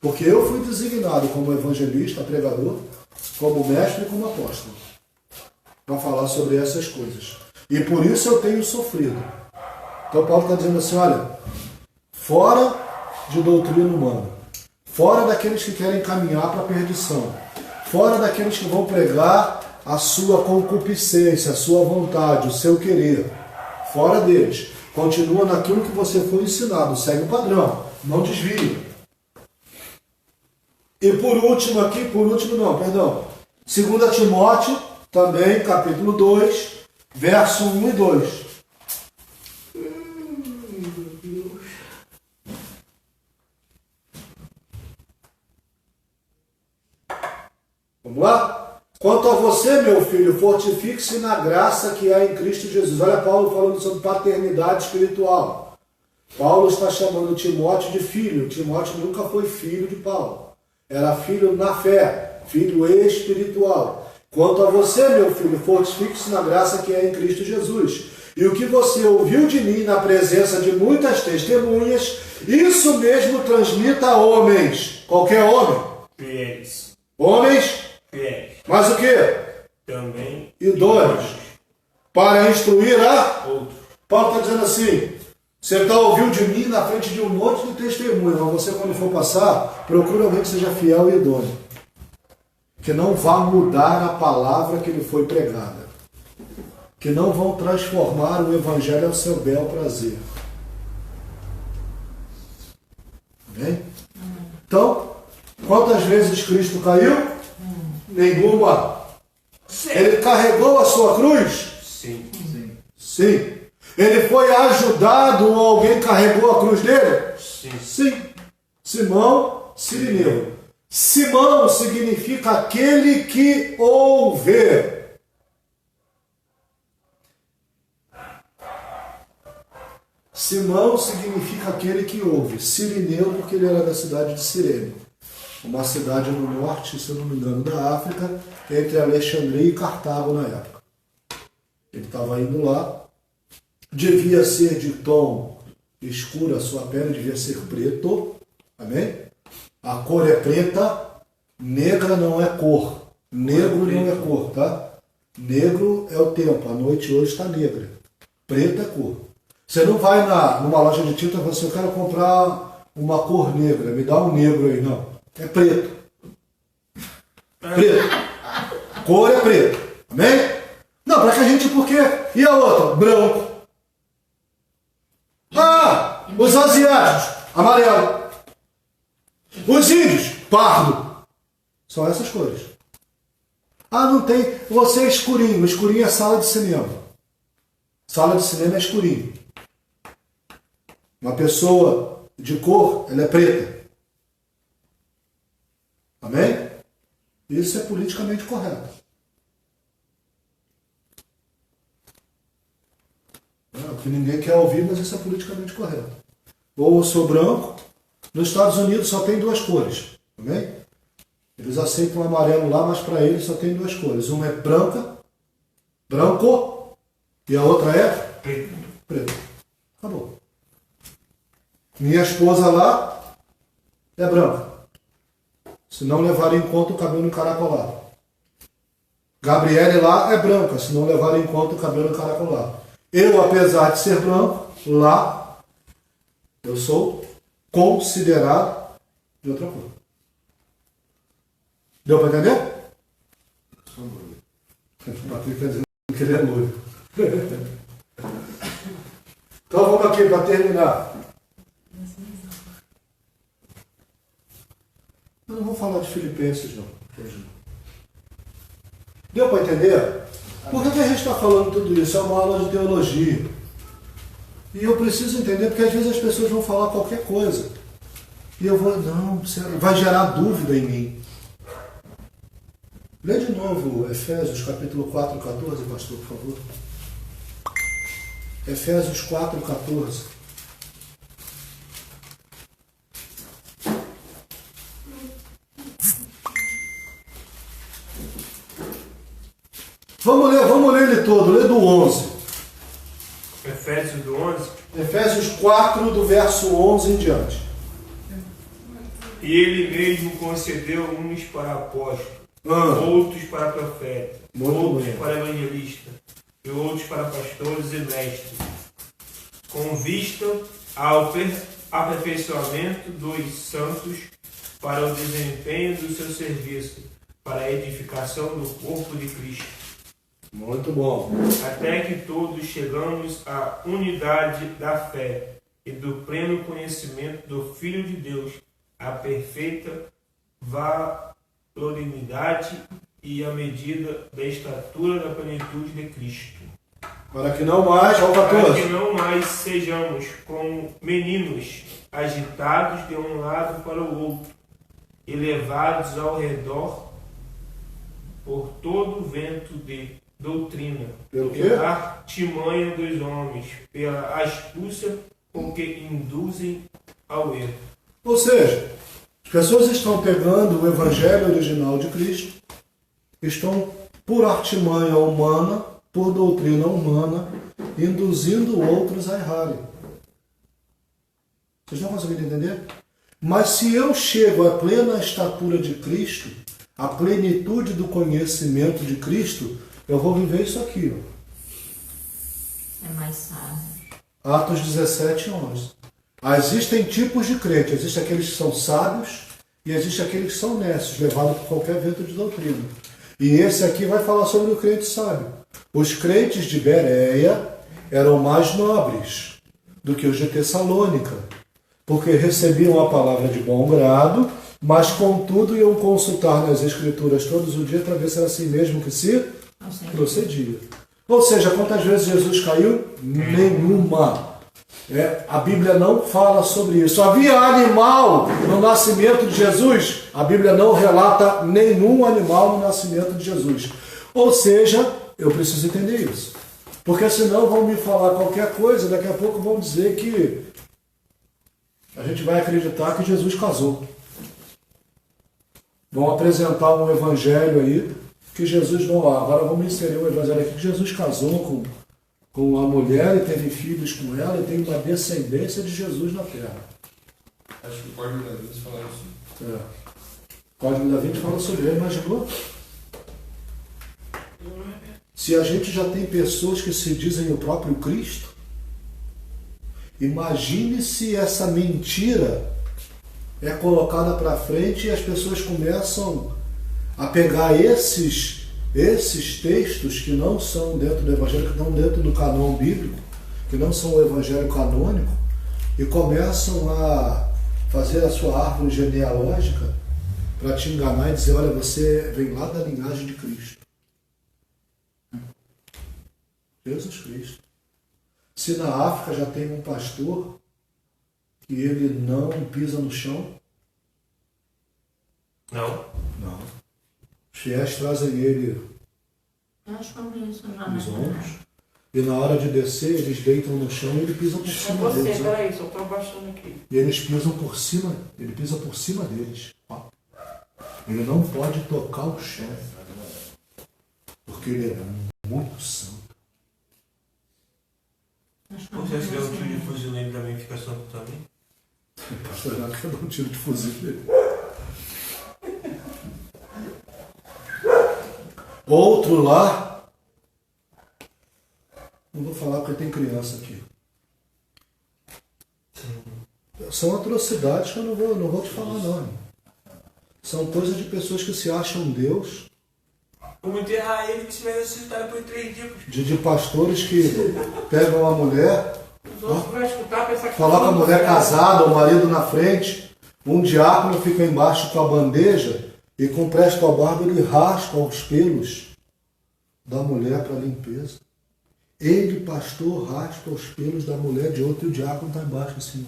Porque eu fui designado como evangelista, pregador, como mestre e como apóstolo, para falar sobre essas coisas. E por isso eu tenho sofrido. Então Paulo está dizendo assim: olha, fora de doutrina humana, fora daqueles que querem caminhar para a perdição, fora daqueles que vão pregar a sua concupiscência, a sua vontade, o seu querer, fora deles. Continua naquilo que você foi ensinado, segue o padrão, não desvia. E por último 2 Timóteo, também, capítulo 2, verso 1 e 2. Vamos lá? Quanto a você, meu filho, fortifique-se na graça que há em Cristo Jesus. Olha Paulo falando sobre paternidade espiritual. Paulo está chamando Timóteo de filho. Timóteo nunca foi filho de Paulo. Era filho na fé, filho espiritual. Quanto a você, meu filho, fortifique-se na graça que é em Cristo Jesus. E o que você ouviu de mim na presença de muitas testemunhas, isso mesmo transmita a homens. Qualquer homem. Fiéis. Homens. Fiéis. Mas o que? Também. Idôneos. Para instruir a... Outro. Paulo está dizendo assim, você está ouvindo de mim na frente de um monte de testemunhas, mas você quando for passar, procura alguém que seja fiel e idôneo. Que não vá mudar a palavra que lhe foi pregada. Que não vão transformar o evangelho ao seu bel prazer. Amém? Então, quantas vezes Cristo caiu? Nenhuma. Ele carregou a sua cruz? Sim. Sim. Ele foi ajudado ou alguém carregou a cruz dele? Sim. Sim. Simão Sirineu. Simão significa aquele que ouve. Simão significa aquele que ouve. Sirineu porque ele era da cidade de Cirene. Uma cidade no norte, se eu não me engano, da África, entre Alexandria e Cartago na época. Ele estava indo lá. Devia ser de tom escuro, a sua pele devia ser preto. Amém? A cor é preta, negra não é cor. Negro não é cor, tá? Negro é o tempo, a noite hoje está negra. Preto é cor. Você não vai numa loja de tinta e fala assim, eu quero comprar uma cor negra, me dá um negro aí. Não, é preto. Preto. Cor é preto. Amém? Não, para que a gente, por quê? E a outra? Branco. Ah, os asiáticos, amarelo. Os índios, pardo. São essas cores. Ah, não tem. Você é escurinho. Escurinho é sala de cinema. Sala de cinema é escurinho. Uma pessoa de cor, ela é preta. Amém? Isso é politicamente correto. O que ninguém quer ouvir, mas isso é politicamente correto. Ou eu sou branco. Nos Estados Unidos só tem duas cores. Amém? Eles aceitam o amarelo lá, mas para eles só tem duas cores. Uma é branca, branco, e a outra é preto. Acabou. Minha esposa lá é branca. Se não levar em conta o cabelo encaracolado. Gabriele lá é branca, se não levar em conta o cabelo encaracolado. Eu, apesar de ser branco, lá eu sou considerado de outra cor. Deu para entender? O Patrick está dizendo que ele é loiro. Então vamos aqui para terminar. Eu não vou falar de Filipenses, não. Deu para entender? Por que a gente está falando tudo isso? É uma aula de teologia. E eu preciso entender, porque às vezes as pessoas vão falar qualquer coisa. E eu vou, não, vai gerar dúvida em mim. Lê de novo Efésios capítulo 4, 14, pastor, por favor. Efésios 4, 14. Vamos ler ele todo, lê do 11. Efésios do 11. Efésios 4, do verso 11 em diante. E ele mesmo concedeu uns para apóstolos, outros para profetas, outros para evangelistas, e outros para pastores e mestres, com vista ao aperfeiçoamento dos santos para o desempenho do seu serviço, para a edificação do corpo de Cristo. Muito bom. Até que todos chegamos à unidade da fé e do pleno conhecimento do Filho de Deus, a perfeita varonilidade e a medida da estatura da plenitude de Cristo. Para que não mais, ao 14. Para que não mais sejamos como meninos, agitados de um lado para o outro, e levados ao redor por todo o vento de doutrina, Pelo quê? pela artimanha dos homens, pela astúcia com que induzem ao erro. Ou seja, as pessoas estão pegando o evangelho original de Cristo, estão por artimanha humana, por doutrina humana, induzindo outros a errarem. Vocês não conseguem entender? Mas se eu chego à plena estatura de Cristo, à plenitude do conhecimento de Cristo, eu vou viver isso aqui. Ó. É mais sábio. Atos 17, 11. Existem tipos de crente. Existem aqueles que são sábios e existem aqueles que são necios, levados por qualquer vento de doutrina. E esse aqui vai falar sobre o crente sábio. Os crentes de Bereia eram mais nobres do que os de Tessalônica, porque recebiam a palavra de bom grado, mas contudo iam consultar nas Escrituras todos os dias para ver se era assim mesmo que se procedia. Ou seja, quantas vezes Jesus caiu? Nenhuma. A Bíblia não fala sobre isso. Havia animal no nascimento de Jesus? A Bíblia não relata nenhum animal no nascimento de Jesus. Ou seja, eu preciso entender isso. Porque senão vão me falar qualquer coisa, daqui a pouco vão dizer que a gente vai acreditar que Jesus casou. Vão apresentar um evangelho aí que Jesus não... Agora vamos inserir um evangelho aqui que Jesus casou com a mulher e teve filhos com ela e tem uma descendência de Jesus na terra. Acho que o Código da Vinci fala isso. O Código da Vinci fala sobre ele, imaginou? Se a gente já tem pessoas que se dizem o próprio Cristo, imagine se essa mentira é colocada para frente e as pessoas começam a pegar esses textos que não são dentro do Evangelho, que estão dentro do canon bíblico, que não são o Evangelho canônico, e começam a fazer a sua árvore genealógica para te enganar e dizer, olha, você vem lá da linhagem de Cristo. Jesus Cristo. Se na África já tem um pastor que ele não pisa no chão, Não? não. Os fiéis trazem ele Eu acho que eu vi isso já nos ombros e na hora de descer eles deitam no chão e ele pisa por É cima você, deles. Ó. peraí, só estou abaixando aqui. E eles pisam por cima, ele pisa por cima deles. Ó. Ele não pode tocar o chão, porque ele é muito santo. Você se der um tiro de fuzil nele também fica santo também? Pastor Renato quer dar um tiro de fuzil nele. Outro lá, não vou falar porque tem criança aqui. São atrocidades que eu não vou te falar não. Irmão. São coisas de pessoas que se acham Deus. Vamos enterrar ele que se vai ressuscitar por 3 dias. De pastores que pegam a mulher, Os outros vão escutar, pensar que... coloca a mulher casada, o marido na frente, um diácono fica embaixo com a bandeja e com presto ao barba ele raspa os pelos da mulher para limpeza. Ele, pastor, raspa os pelos da mulher de outro e o diácono está embaixo assim.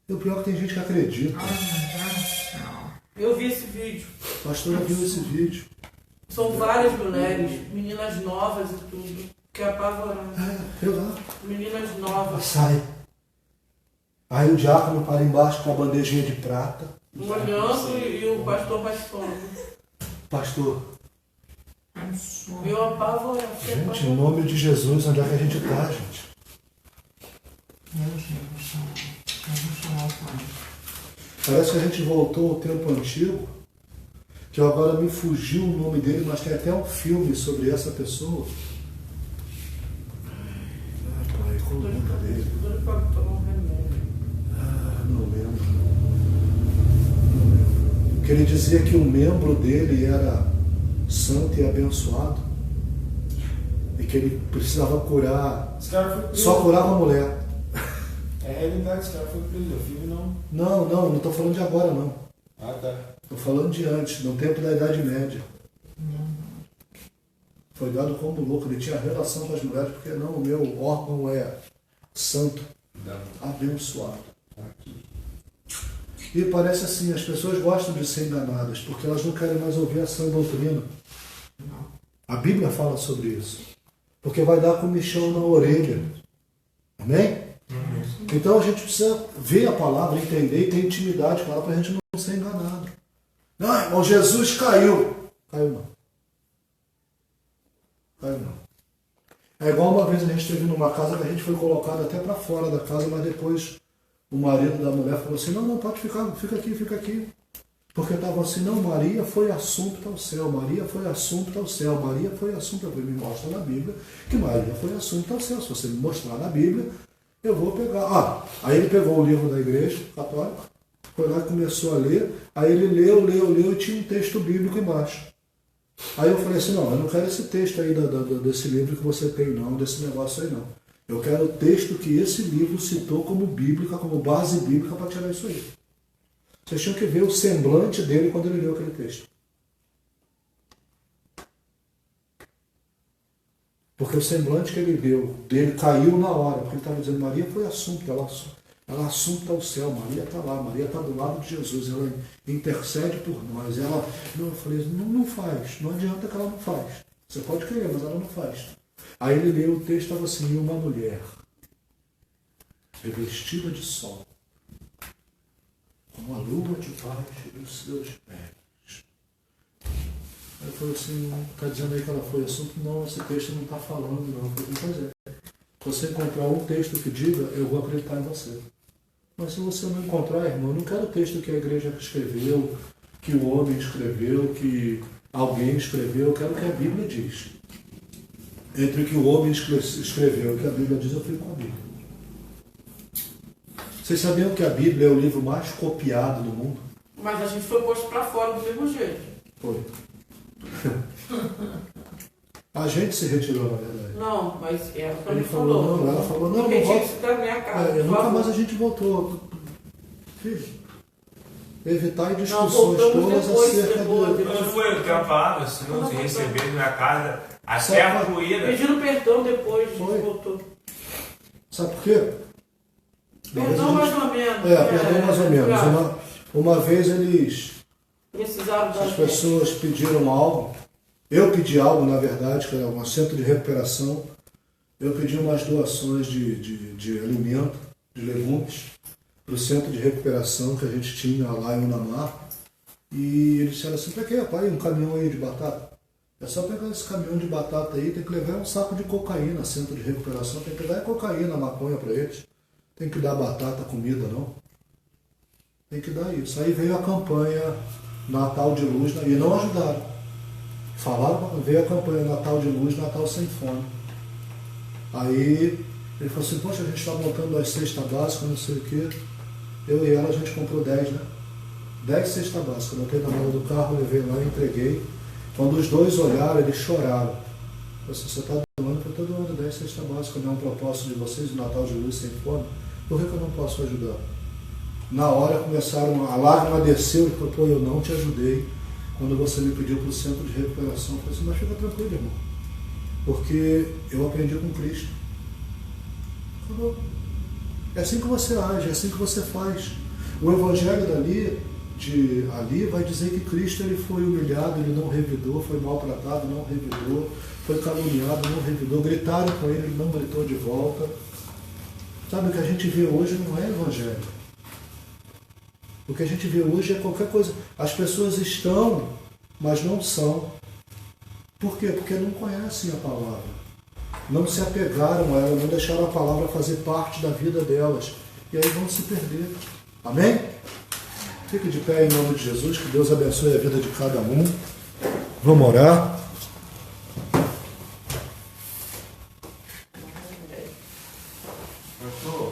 E o pior é que tem gente que acredita. Eu vi esse vídeo. O pastor já viu esse vídeo. São várias mulheres, meninas novas e tudo, que é apavorante. Eu lá. Meninas Ela novas, sai. Aí o diácono para embaixo com a bandejinha de prata. olhando e o pastor raspando. Pastor, Eu apavorante. gente, em nome de Jesus, onde é que a gente está, gente? Parece que a gente voltou ao tempo antigo, que agora me fugiu o nome dele, mas tem até um filme sobre essa pessoa. Pai, qual o nome dele? Não lembro. Que ele dizia que um membro dele era santo e abençoado e que ele precisava curar, Esse cara foi preso. só curava a mulher. É a realidade, esse cara foi preso. O filme não. Não estou falando de agora não. Ah, tá. Estou falando de antes, no tempo da Idade Média. Foi dado como louco, ele tinha relação com as mulheres, porque não, o meu órgão é santo, abençoado. E parece assim, as pessoas gostam de ser enganadas, porque elas não querem mais ouvir a sã doutrina. A Bíblia fala sobre isso. Porque vai dar comichão na orelha. Amém? Então a gente precisa ver a palavra, entender e ter intimidade com ela para a gente não ser enganado. Não, irmão, Jesus caiu. Caiu não. Caiu não. É igual uma vez a gente esteve numa casa que a gente foi colocado até para fora da casa, mas depois o marido da mulher falou assim, não, pode ficar, fica aqui. Porque estava assim, não, Maria foi assunto ao céu, Maria foi assunto ao céu, Maria foi assunto ao céu. Me mostra na Bíblia que Maria foi assunto ao céu. Se você me mostrar na Bíblia, eu vou pegar. Aí ele pegou o livro da igreja católica, foi lá e começou a ler, aí ele leu e tinha um texto bíblico embaixo. Aí eu falei assim, não, eu não quero esse texto aí desse livro que você tem não, desse negócio aí não. Eu quero o texto que esse livro citou como bíblica, como base bíblica para tirar isso aí. Vocês tinham que ver o semblante dele quando ele leu aquele texto. Porque o semblante que ele deu, dele caiu na hora, porque ele estava dizendo, Maria foi assunto, ela assunta ao céu, Maria está lá, Maria está do lado de Jesus, ela intercede por nós. Eu falei, não faz, não adianta que ela não faz. Você pode querer, mas ela não faz. Aí ele leu o texto, estava assim, uma mulher, revestida de sol, com a lua debaixo dos seus pés. Aí eu falei assim, está dizendo aí que ela foi assunto? Não, esse texto não está falando, não. Eu falei, pois é. Se você encontrar um texto que diga, eu vou acreditar em você. Mas se você não encontrar, irmão, eu não quero o texto que a igreja escreveu, que o homem escreveu, que alguém escreveu, eu quero o que a Bíblia diz. Entre o que o homem escreveu e o que a Bíblia diz, eu fico com a Bíblia. Vocês sabiam que a Bíblia é o livro mais copiado do mundo? Mas a gente foi posto para fora do mesmo jeito. Foi. A gente se retirou, na verdade. Não, mas ela também Ele falou, não, ela falou, não volta. Isso da minha casa. Nunca mais a gente voltou. Filho, evitar discussões voltamos todas acerca do... Quando foi o que ela falava, se não se receber na minha casa, até a poeira. Pediram perdão depois, Foi. voltou. Sabe por quê? Perdão mais ou menos. Perdão mais ou menos. Uma vez Precisaram da as pessoas pediram algo, eu pedi algo, na verdade, que era um centro de recuperação, eu pedi umas doações de alimento, de legumes, para o centro de recuperação que a gente tinha lá em Unamar, e eles disseram assim, para quê, pai, um caminhão aí de batata? É só pegar esse caminhão de batata aí, tem que levar um saco de cocaína, centro de recuperação, tem que dar cocaína, maconha para eles, tem que dar batata, comida, não. Tem que dar isso. Aí veio a campanha Natal de Luz, e não ajudaram. Veio a campanha Natal de Luz, Natal Sem Fome. Aí ele falou assim, poxa, a gente está montando as cestas básicas, não sei o quê. Eu e ela, a gente comprou 10, né? 10 cestas básicas. Eu botei na mala do carro, levei lá e entreguei. Quando os dois olharam, eles choraram. Eu falei assim, você está doando para todo mundo 10 cestas básicas, não é um propósito de vocês, o Natal de Luz Sem Fome? Por que eu não posso ajudar? Na hora começaram, a lágrima desceu e falou, pô, eu não te ajudei quando você me pediu para o centro de recuperação. Eu falei assim, mas fica tranquilo, irmão, porque eu aprendi com Cristo. Acabou. É assim que você age, é assim que você faz. O evangelho ali vai dizer que Cristo ele foi humilhado, ele não revidou, foi maltratado, não revidou, foi caluniado, não revidou, gritaram com ele, ele não gritou de volta. Sabe, o que a gente vê hoje não é evangelho. O que a gente vê hoje é qualquer coisa. As pessoas estão, mas não são. Por quê? Porque não conhecem a palavra. Não se apegaram a ela, não deixaram a palavra fazer parte da vida delas. E aí vão se perder. Amém? Fique de pé em nome de Jesus, que Deus abençoe a vida de cada um. Vamos orar. Pastor,